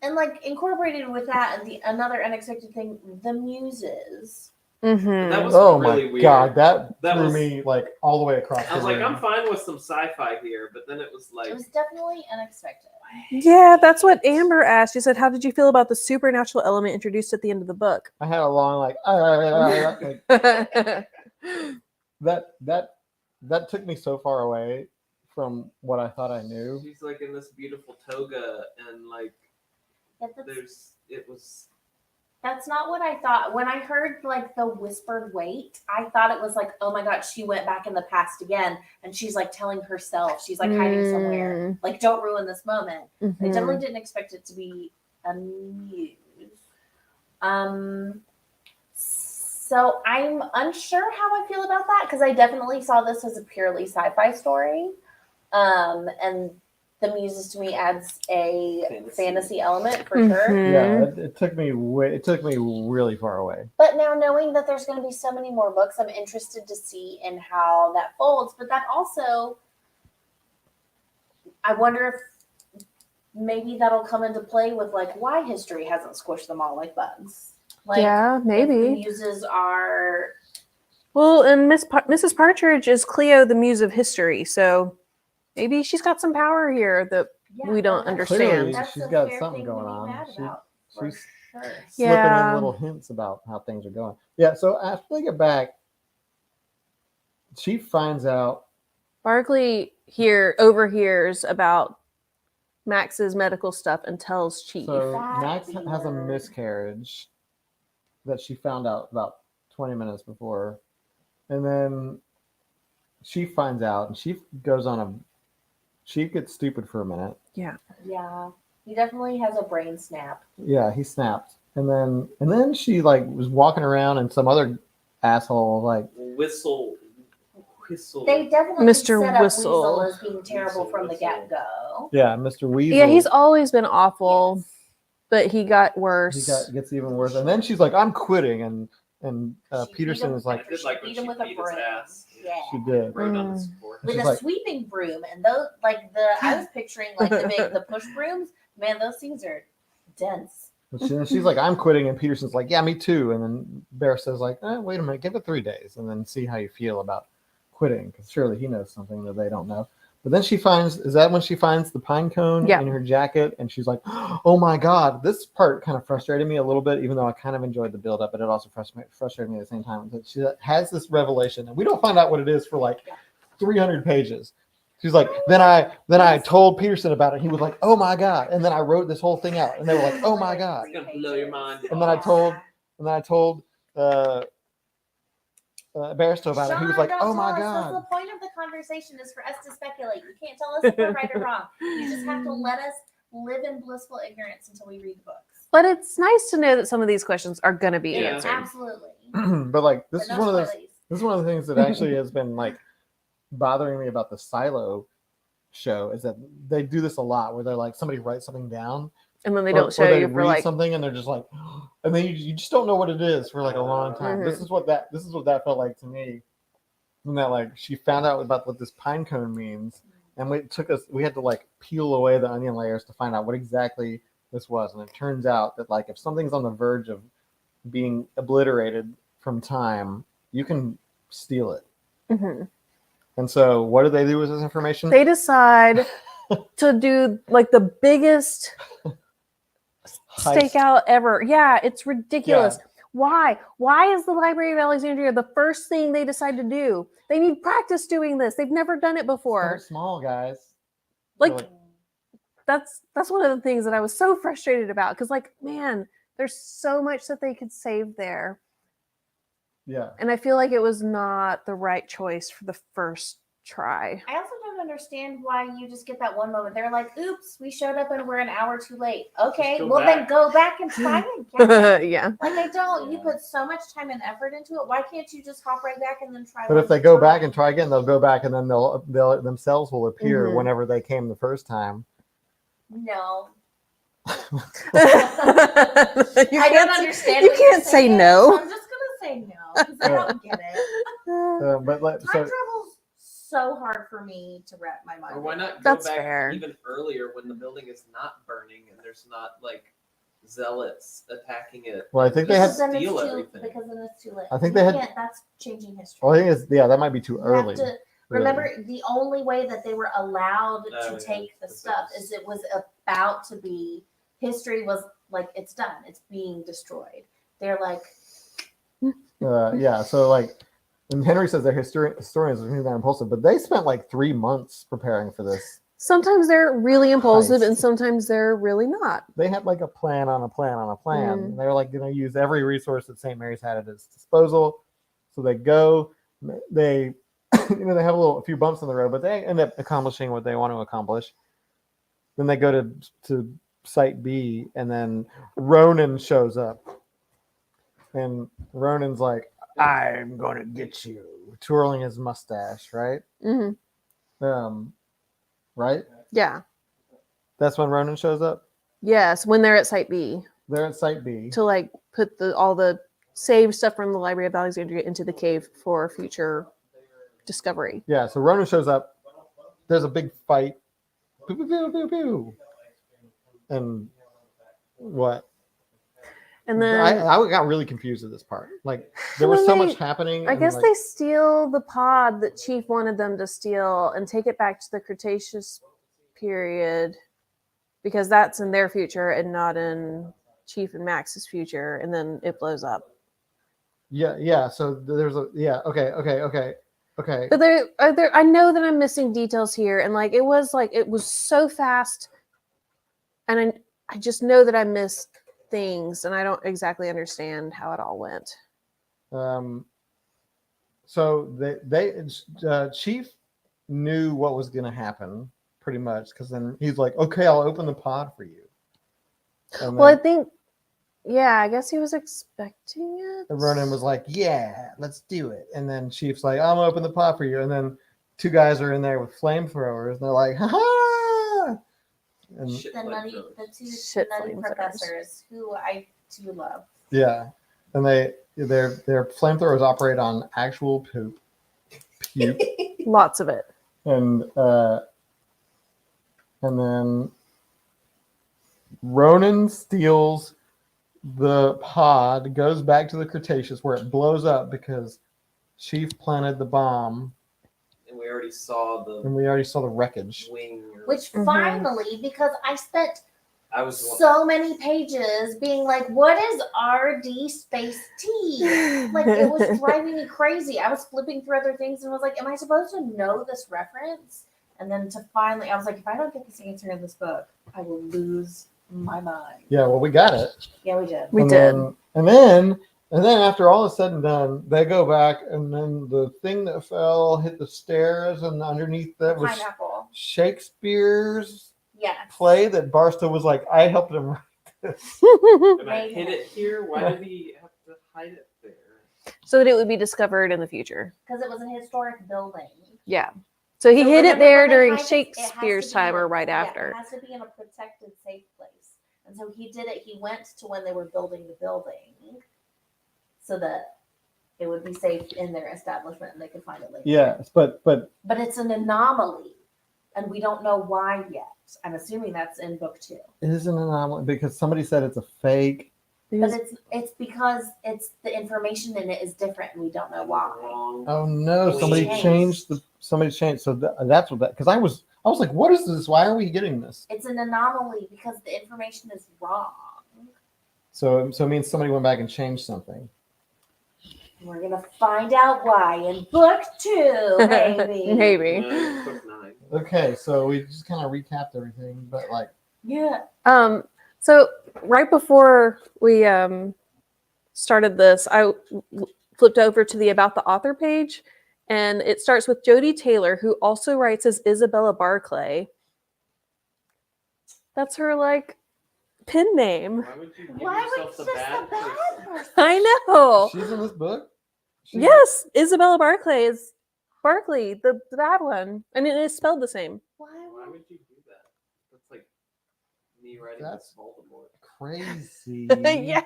And like incorporated with that, and another unexpected thing, the muses. Mm-hmm. That was Oh really my weird. god, that That threw was- me like all the way across. I was the like, room. I'm fine with some sci-fi here, but then it was like, It was definitely unexpected. Yeah, that's what Amber asked. She said, "How did you feel about the supernatural element introduced at the end of the book?" I had a long like, like that took me so far away from what I thought I knew. she's like in this beautiful toga, and like Yeah, that's not what I thought. When I heard like the whispered wait, I thought it was like, oh my god, she went back in the past again, and she's like telling herself she's like hiding somewhere. Like, don't ruin this moment. I definitely didn't expect it to be a muse. So So I'm unsure how I feel about that because I definitely saw this as a purely sci-fi story, and the Muses to me adds a fantasy element for sure. Mhm. Yeah, it took me really far away. But now knowing that there's going to be so many more books, I'm interested to see in how that folds. But that also, I wonder if maybe that'll come into play with like why history hasn't squished them all like bugs. Like, Yeah, if the maybe. Muses are. Well, and Mrs. Partridge is Cleo, the muse of history, so maybe she's got some power here that we don't understand. Clearly, she's got something going on. She's Sure. slipping Yeah. in little hints about how things are going. Yeah, so after they get back, she finds out. Barkley overhears about Max's medical stuff and tells Chief. So That Max B has a word. miscarriage that she found out about 20 minutes before. And then she finds out and she goes on she gets stupid for a minute. Yeah. He definitely has a brain snap. Yeah, he snapped. And then she like was walking around and some other asshole like Whistle. They definitely Mr. set up Whistle. Weasel as being terrible from the Whistle. get-go. yeah, Mr. Weasel. Yeah, he's always been awful, Yes. but he got worse. gets even worse. And then she's like, I'm quitting and She Peterson beat him- is like, I did like when beat him she with a beat his broom. ass. Yeah. she did. Wrote on his forehead. With She's a like- sweeping broom, and those I was picturing like the push brooms. Man, those things are dense. And she's like, I'm quitting, and Peterson's like, yeah, me too. And then Bear says like, wait a minute, give it 3 days, and then see how you feel about quitting, because surely he knows something that they don't know. But then is that when she finds the pine cone Yeah. in her jacket, and she's like, oh my god. This part kind of frustrated me a little bit, even though I kind of enjoyed the build up, but it also frustrated me at the same time. That she has this revelation, and we don't find out what it is for like 300 pages. She's like, then I told Peterson about it. He was like, oh my god. And then I wrote this whole thing out, and they were like, oh my god. It's gonna blow your mind. And then I told Barstow about it. He was like, Sean, oh don't my tell us. That's god. the point of the conversation is for us to speculate. You can't tell us if we're right or wrong. You just have to let us live in blissful ignorance until we read the books. But it's nice to know that some of these questions are going to be Yeah. answered. Absolutely. But like But this is no one of the things that actually has been like bothering me about the Silo show, is that they do this a lot where they're like, somebody writes something down And then they or- don't or show they you for read like, something and they're just like, and then you just don't know what it is for like a long time. Mhm. This is what that felt like to me. And that like she found out about what this pine cone means, and we had to like peel away the onion layers to find out what exactly this was. And it turns out that like if something's on the verge of being obliterated from time, you can steal it. Mhm. And so what do they do with this information? They decide to do like the biggest Heist. stakeout ever. Yeah, it's ridiculous. Why? Why is the Library of Alexandria the first thing they decide to do? They need practice doing this. They've never done it before. Start small, guys. Like They're that's one of the things that I was so frustrated about, because like, man, there's so much that they could save there. yeah. And I feel like it was not the right choice for the first try. I also don't understand why you just get that one moment. They're like, oops, we showed up and we're an hour too late. Okay, Just go well then back. go back and try again. Yeah. Like I don't. You Yeah. put so much time and effort into it. Why can't you just hop right back and then try? But one if they more go time? back and try again, they'll go back and then they'll themselves will appear Mhm. whenever they came the first time. No, You I don't can't- understand. You what you're can't say saying, no. so I'm just gonna say no because I don't get it. But Time so travel's so hard for me to wrap my mind. Or why around. not go That's back fair. even earlier when the building is not burning and there's not like zealots attacking it? well, I think they Because had. then it's steal too. everything. Because then it's too late. I think You they had- can't- That's changing history. Well, I think it's that might be too You have early. to really. remember the only way that they were allowed Oh, to yeah. take the Because stuff it was- is it was about to be history was like it's done, it's being destroyed. They're like, Yeah. So like, and Henry says they're historians are that impulsive, but they spent like 3 months preparing for this. Sometimes they're really impulsive and Heist. sometimes they're really not. They had like a plan on a plan on a plan. Mm. They were like going to use every resource that St. Mary's had at its disposal. So they go, they, they have a few bumps in the road, but they end up accomplishing what they want to accomplish. Then they go to Site B, and then Ronan shows up, and Ronan's like, I'm gonna get you, twirling his mustache, right? Hmm. Right? Yeah. That's when Ronan shows up. Yes, when they're at Site B They're at Site B. to like put all the saved stuff from the Library of Alexandria into the cave for future discovery. Yeah, so Ronan shows up. There's a big fight. Pew, pew, pew, pew, pew. And what? And then I got really confused at this part. Like there And was then so they- much happening. I and, guess like, they steal the pod that Chief wanted them to steal and take it back to the Cretaceous period because that's in their future and not in Chief and Max's future, and then it blows up. Yeah. So there's a Okay. But I know that I'm missing details here, and like it was so fast, and I just know that I missed things, and I don't exactly understand how it all went. So Chief knew what was going to happen pretty much because then he's like, okay, I'll open the pod for you. And Well, I then think, yeah, I guess he was expecting it. Ronan was like, yeah, let's do it. And then Chief's like, I'm gonna open the pod for you. And then two guys are in there with flamethrowers, and they're like, ha ha! And Shit The flamethrowers. two Shit nutty flamethrowers. professors who I do love. yeah, and their flamethrowers operate on actual puke, Lots of it. and then Ronan steals the pod, goes back to the Cretaceous where it blows up because Chief planted the bomb, And we already saw and we already saw the wreckage. wing. Or, Which Mhm. finally, because I spent I was so many pages being like, what is RD space T? Like, it was driving me crazy. I was flipping through other things and was like, am I supposed to know this reference? And then to finally, I was like, if I don't get this answer in this book, I will lose my mind. Yeah, well, we got it. Yeah, we did. We and did. then after all is said and done, they go back, and then the thing that fell hit the stairs, and underneath that was Pineapple. Shakespeare's Yes. play that Barstow was like, I helped him write this. and I Maybe. hid it here. Why did he have to hide it there? So that it would be discovered in the future. Because it was a historic building. Yeah. So he So hid it remember there when they during hide it, it has to Shakespeare's be time in or a- right yeah, after. It has to be in a protected, safe place. And so he did it. He went to when they were building the building so that it would be safe in their establishment and they could find it later. Yes, but But it's an anomaly, and we don't know why yet. I'm assuming that's in book 2. it isn't an anomaly because somebody said it's a fake. But it's because it's the information in it is different, and we don't know why. Wrong. Oh no, somebody Changed. changed. So that's what that, because I was like, what is this? Why are we getting this? It's an anomaly because the information is wrong. So it means somebody went back and changed something. We're gonna find out why in book 2, maybe. Maybe. Book 9. Okay, so we just kind of recapped everything, but like, Yeah. So right before we started this, I flipped over to the About the Author page, and it starts with Jodi Taylor, who also writes as Isabella Barclay. That's her like pen name. Why would you give Why would yourself just the the bad bad person? person? I know. she's in this book. She's- Yes, Isabella Barclay is Barkley, the bad one, and it is spelled the same. Why Why would would you do that? That's like me writing That's- Voldemort. Crazy. Yeah.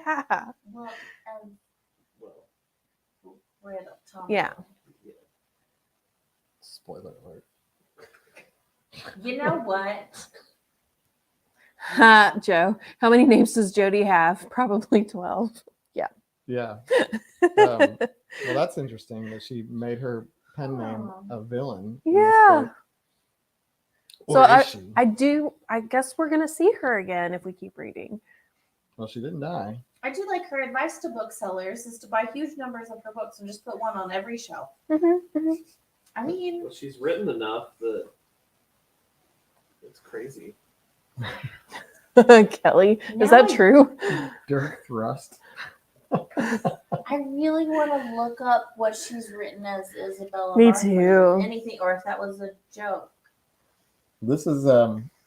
well, Well, we're at the top. Yeah. yeah. Spoiler alert. You know what? Ha, Joe. How many names does Jodi have? Probably 12. Yeah. Well, that's interesting that she made her pen name a villain. in this Yeah. book. So Or is she? I guess we're gonna see her again if we keep reading. Well, she didn't die. I do like her advice to booksellers is to buy huge numbers of her books and just put one on every shelf. I mean, Well, she's written enough that it's crazy. Kelly, is Now that I- true? Dirk Thrust. I really want to look up what she's written as Isabella. Me Barclay. too. Anything, or if that was a joke. This is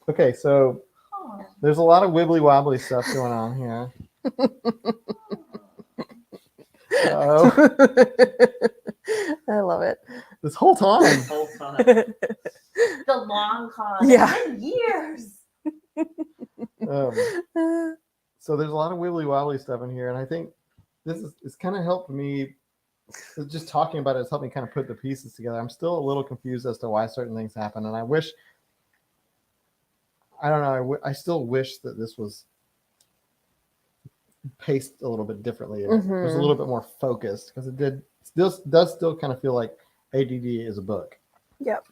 okay. So Huh. there's a lot of wibbly wobbly stuff going on here. I love it. This whole time. Whole time. The long con. Yeah. It's been years. So there's a lot of wibbly wobbly stuff in here, and I think this is it's kind of helped me. Just talking about it has helped me kind of put the pieces together. I'm still a little confused as to why certain things happen, and I wish. I don't know. I still wish that this was paced a little bit differently. It was a little bit more focused because it does still kind of feel like ADD is a book. Yep.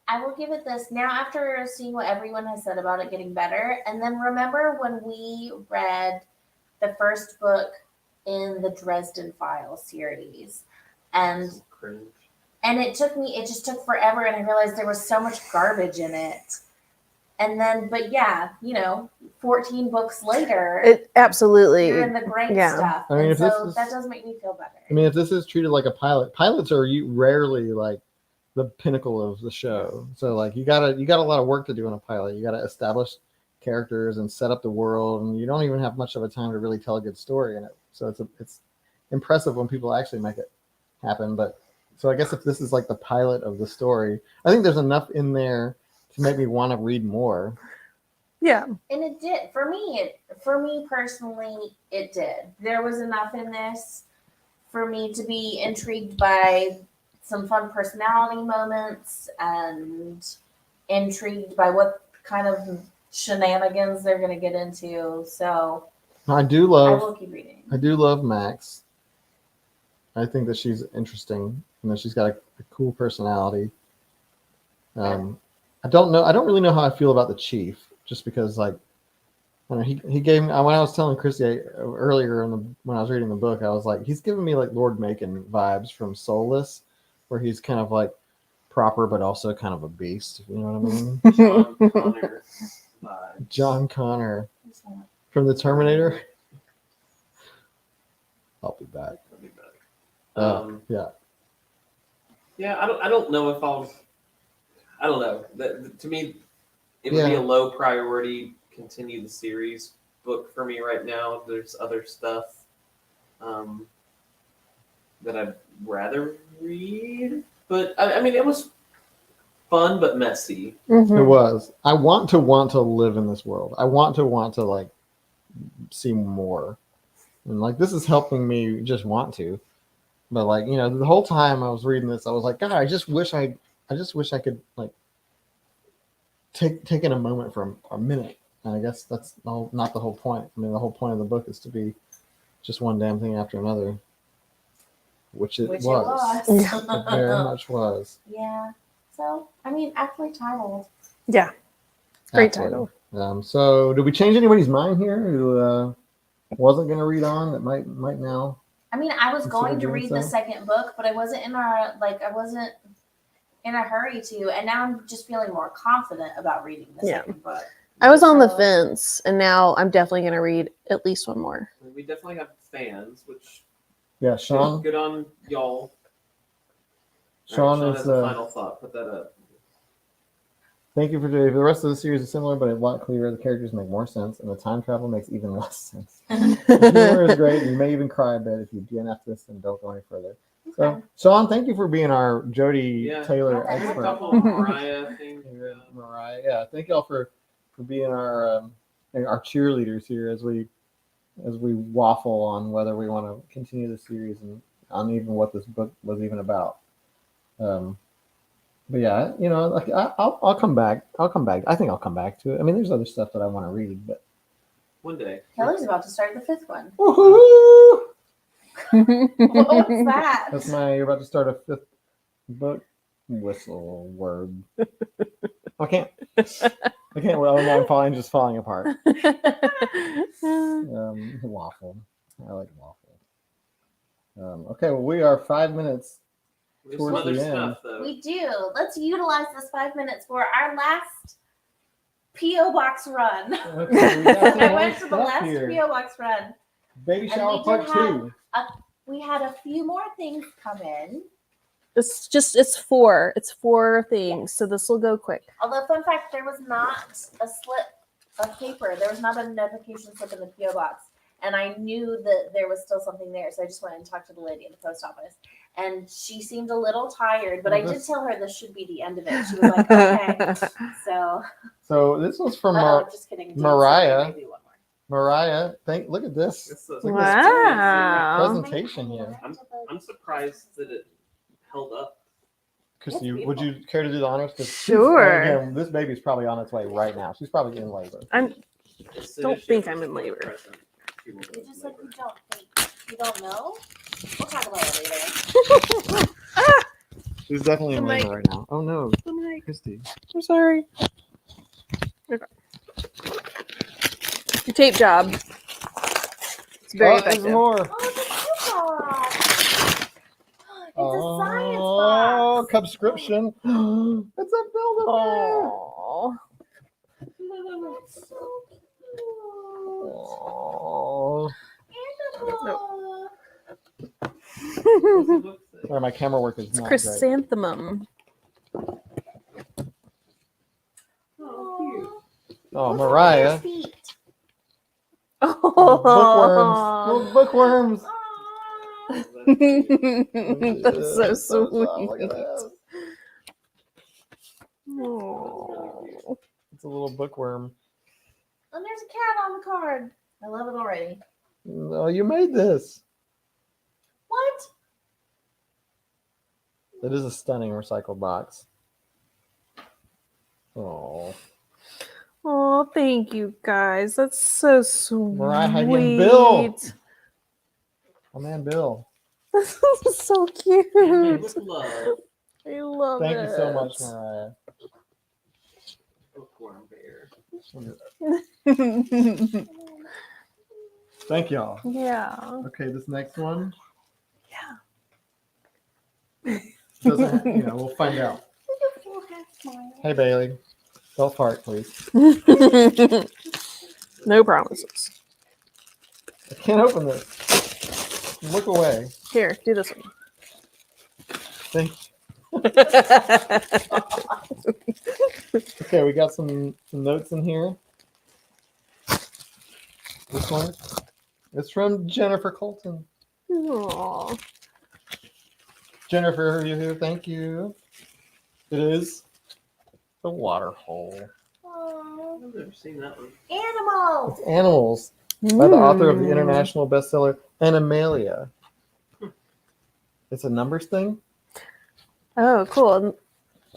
I will give it this now after seeing what everyone has said about it getting better. And then remember when we read the first book in the Dresden Files series, and Cringe. it just took forever, and I realized there was so much garbage in it. And then, but yeah, 14 books later, It absolutely. you're in the great yeah. stuff. I mean, and if this so is- that does make me feel better. I mean, if this is treated like a pilot, pilots are rarely like the pinnacle of the show. So like you got a lot of work to do in a pilot. You got to establish characters and set up the world, and you don't even have much of a time to really tell a good story in it. So it's impressive when people actually make it happen. But so I guess if this is like the pilot of the story, I think there's enough in there to make me want to read more. Yeah. And it did for me. For me personally, it did. There was enough in this for me to be intrigued by some fun personality moments and intrigued by what kind of shenanigans they're going to get into. So I I will keep reading. I do love Max. I think that she's interesting and that she's got a cool personality. I don't really know how I feel about the chief, just because like, I don't know, he gave me, when I was telling Christy earlier when I was reading the book, I was like, he's giving me like Lord Macon vibes from Soulless, where he's kind of like proper but also kind of a beast. You know what I mean? John Connor vibes. John Connor from the Terminator. I'll be back. That'd be better. Yeah. Yeah, I don't know if I don't know. To me, it would be Yeah. a low priority continue the series book for me right now. There's other stuff that I'd rather read, but I mean, it was fun but messy. Mhm. It was. I want to live in this world. I want to like see more, and like this is helping me just want to. But like the whole time I was reading this, I was like, God, I just wish I could like take in a moment for a minute. And I guess that's not the whole point. I mean, the whole point of the book is to be just one damn thing after another, which it was. It very much was. Yeah. So, I mean, aptly titled. Yeah. Great Absolutely. title. So did we change anybody's mind here who wasn't going to read on that might now? I mean, I was Consider going to doing read the so? second book, but I wasn't in a hurry to, and now I'm just feeling more confident about reading the Yeah. second book. I was on the So- fence, and now I'm definitely going to read at least one more. We definitely have fans, which Yeah, Sean. good on y'all. Sean All right, is has a final thought. Put that up. Thank you for today. The rest of the series is similar, but a lot clearer. The characters make more sense, and the time travel makes even less sense. The humor is great. You may even cry a bit if you DNF this and don't go any further. So, Okay. Sean, thank you for being our Jodi Yeah. Taylor Yeah, There's a expert. couple of Mariah things. Mariah, yeah. Thank y'all for being our cheerleaders here as we waffle on whether we want to continue the series and on even what this book was even about. But yeah, like I'll come back. I think I'll come back to it. I mean, there's other stuff that I want to read, but One day. Kelly's about to start the fifth one. woohoo! What's that? That's you're about to start a fifth book. Whistle word. I can't. Well, I'm just falling apart. Waffle. I like waffle. Okay, well, we are 5 minutes. There's some Towards other the end. stuff though. We do. Let's utilize this 5 minutes for our last P.O. Box run. Okay, we got some I more went to the stuff last here. P.O. Box run. Baby And shower we part did 2. We had a few more things come in. It's four. It's 4 things, so this will go quick. Although, fun fact, there was not a slip of paper. There was not a notification slip in the P.O. box. and I knew that there was still something there, so I just went and talked to the lady at the post office, and she seemed a little tired, but I did tell her this should be the end of it. She was like, okay. So this was from Just kidding. Mariah. Maybe one more. Mariah. Look at this. Wow. Presentation here. I'm surprised that it held up. Christy, would you care to do the honors? Sure. Again, this baby's probably on its way right now. She's probably in labor. Don't think I'm in labor. You just said you don't think. You don't know? We'll talk about it later. She's definitely in The labor mic. right now. Oh no, Christy. I'm sorry. Okay. Your tape job. It's very There's effective. more. Oh, it's a coupon. It's a science Oh, box. subscription. It's a Build-A-Bear. Oh. That's so cute. Oh. Animal. Sorry, my camera work is It's not great. chrysanthemum. Oh, Mariah. Oh. Little bookworms. That's so Look sweet. at that. Oh. It's a little bookworm. And there's a cat on the card. I love it already. Oh, you made this. What? It is a stunning recycled box. Oh. Oh, thank you guys. That's so sweet. Mariah and Bill. Oh man, Bill. This is so cute. With love, I love Thank it. you so much, Mariah. bookworm bear. Thank y'all. Yeah. Okay, this next one. Yeah. Doesn't, we'll find out. Hey, Bailey. Don't fart, please. No promises. I can't open this. Look away. Here, do this one. Thank you. Okay, we got some notes in here. This one. It's from Jennifer Colton. Aw. Jennifer, are you here? Thank you. It is the water hole. Aww. I've never seen that one. Animals. It's Animals by the author of the Mm. international bestseller Animalia. It's a numbers thing. Oh, cool.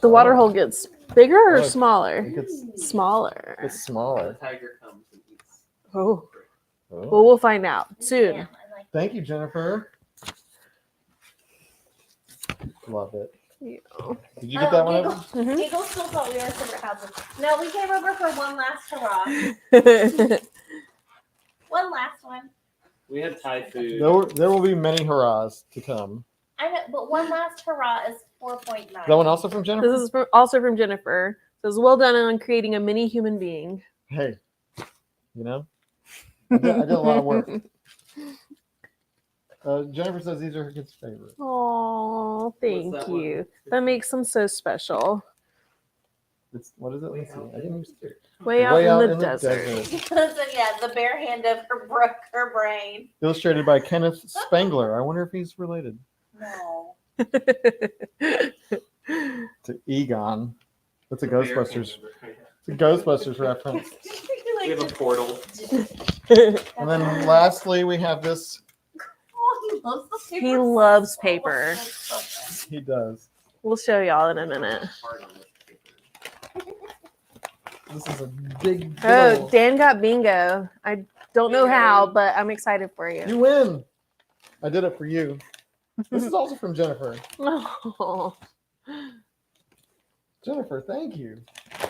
The water hole gets bigger or Oh, smaller? It gets Smaller. it's The smaller. tiger comes and eats. Oh. Oh. Well, we'll find out soon. Yeah, I like Thank you, Jennifer. Love it. Yeah. Did you get that one? Giggle. Evan? Mhm. Giggle still thought we were separate houses. No, we came over for one last hurrah. One last one. We had Thai food. There will be many hurrahs to come. I know, but one last hurrah is 4.9. That one also from Jennifer? This is also from Jennifer. It says, well done on creating a mini human being. Hey, I did a lot of work. Jennifer says these are her kids' favorites. Oh, thank that one? you. That makes them so special. What is it? Let's see. I didn't even see it. Way out in the desert. So yeah, the bare hand of her brain. Illustrated by Kenneth Spangler. I wonder if he's related No. to Egon. That's a The bear Ghostbusters. hamburger. It's a Ghostbusters reference. We have a portal. And then lastly, we have this. Oh, he loves the paper. He loves so paper. much. So good. He does. We'll show y'all in a minute. Hard on this paper. This is a big. Oh, bill. Dan got bingo. I don't know how, but I'm excited for you. You win. I did it for you. This is also from Jennifer. Oh. Jennifer, thank you. I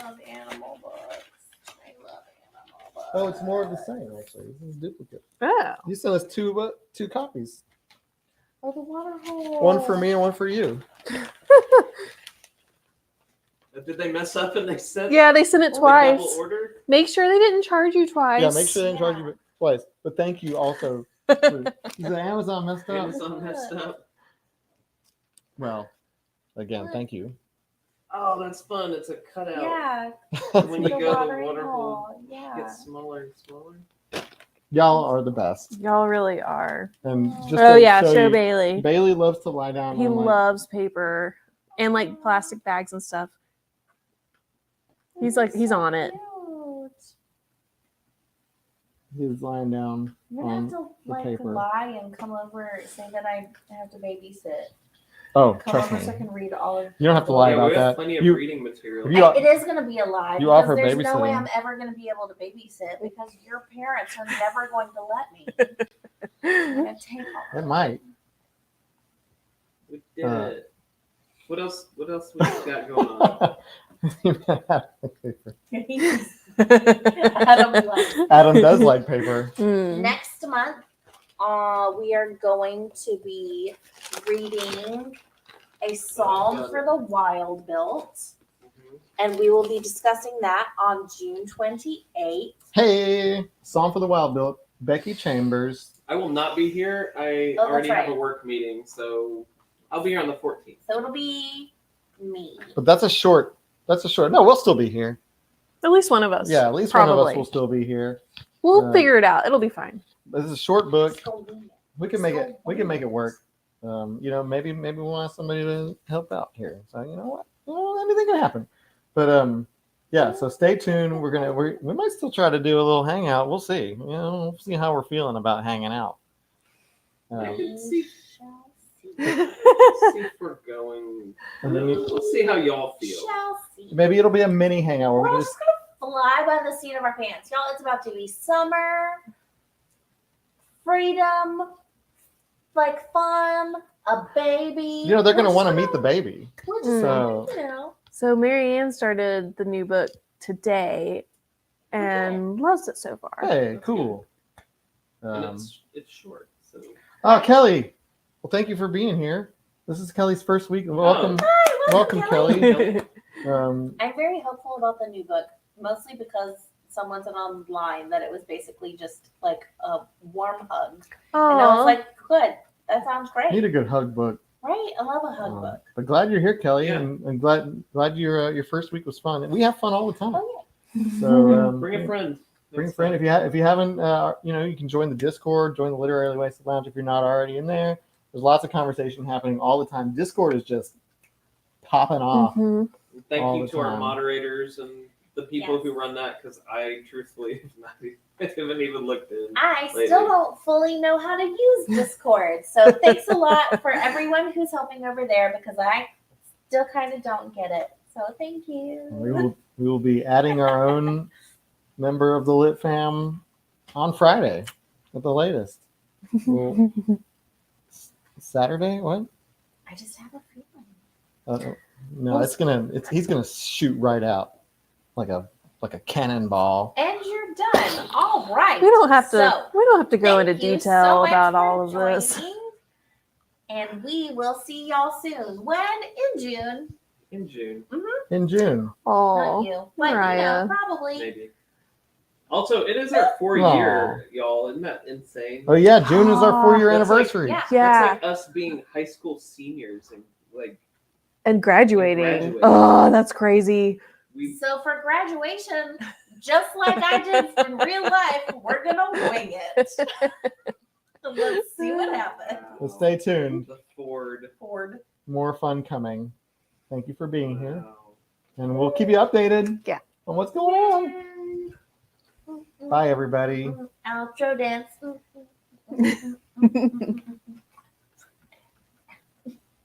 love animal books. I love animal books. Oh, it's more of the same actually. This is duplicate. Oh. You sent us two copies. Oh, the water hole. One for me and one for you. Did they mess up and they sent Yeah, they sent it the twice. double order? Make sure they didn't charge you twice. Yeah, make sure they didn't charge you twice. But thank you also. The Amazon messed up. Amazon messed up. Well, again, thank you. Oh, that's fun. It's a cutout. Yeah. When you the go, the watering water hole hole. Yeah. gets smaller and smaller. Y'all are the best. Y'all really are. And just Oh to yeah, show show you, Bailey. Bailey loves to lie down. He on, like, loves paper and like plastic bags and stuff. He's on it. He's lying down You're gonna have on to the like paper. lie and come over, say that I have to babysit. Oh, Come trust over me. so I can read all of. You don't have to lie Yeah, about we have that. plenty of You- reading material. you- It is gonna be a lie you because offer there's no way babysitting. I'm ever gonna be able to babysit because your parents are never going to let me. I'm gonna take all. It might. We did it. What else? What else we got going on? Adam does like paper. Mm. Next month, we are going to be reading a psalm for the Wild Built, and we will be discussing that on June 28th. Hey, Song for the Wild Built, Becky Chambers. I will not be here. I Oh, that's already have right. a work meeting, so I'll be here on the 14th. So it'll be me. But that's a short. No, we'll still be here. At least one of us. Yeah, at least probably. one of us will still be here. We'll figure it out. It'll be fine. This is a short book. So We can make it. We can make it work. Maybe we'll ask somebody to help out here. So you know what? Well, anything can happen. But yeah. So stay tuned. We might still try to do a little hangout. We'll see. We'll see how we're feeling about hanging out. See shall see. if we're going. And then We'll see how y'all feel. Shall see. maybe it'll be a mini hangout where We're we all just. just gonna fly by the seat of our pants, y'all. It's about to be summer, freedom, like fun, a baby. They're gonna We're want to just meet the baby. We're just So- gonna, So Marianne started the new book today and loves it so far. Hey, cool. And it's short, so Oh, Kelly. Well, thank you for being here. This is Kelly's first week. Welcome, Hi, welcome, Kelly. Um, I'm very hopeful about the new book, mostly because someone said online that it was basically just like a warm hug. And I was Aw. like, good, that sounds great. need a good hug book. Right? I love a hug book. But glad you're here, Kelly, Yeah. and glad your first week was fun. And we have fun all the time. Oh, So bring a friend. Bring a Next friend time. if you haven't. You can join the Discord, join the Literary Wasted Lounge if you're not already in there. There's lots of conversation happening all the time. Discord is just popping off. Mhm. Thank all you the to our time. moderators and the people Yes. who run that, because I truthfully haven't even looked in. I lately. still don't fully know how to use Discord. So thanks a lot for everyone who's helping over there because I still kind of don't get it. So thank you. We will be adding our own member of the Lit Fam on Friday at the latest. Well, Saturday? What? I just have a feeling. No, he's gonna shoot right out like a cannonball. And you're done. All right. We don't have to. So, we don't have to go thank into you detail so much about for all of this. joining, and we will see y'all soon. When? In June. In June, In June. Not Oh, you. But Mariah. probably. maybe. Also, it is our 4-year, y'all. Isn't that insane? Oh yeah, June is our 4-year That's like- anniversary. Yeah. yeah, That's like us being high school seniors and like and graduating. graduating. Oh, that's crazy. we. So for graduation, just like I did in real life, we're gonna wing it. Let's see what happens. So stay tuned. The Ford. Ford. More fun coming. Thank you for being here, Wow. and we'll keep you updated. Yeah. On what's going on. Bye, everybody. Outro dance.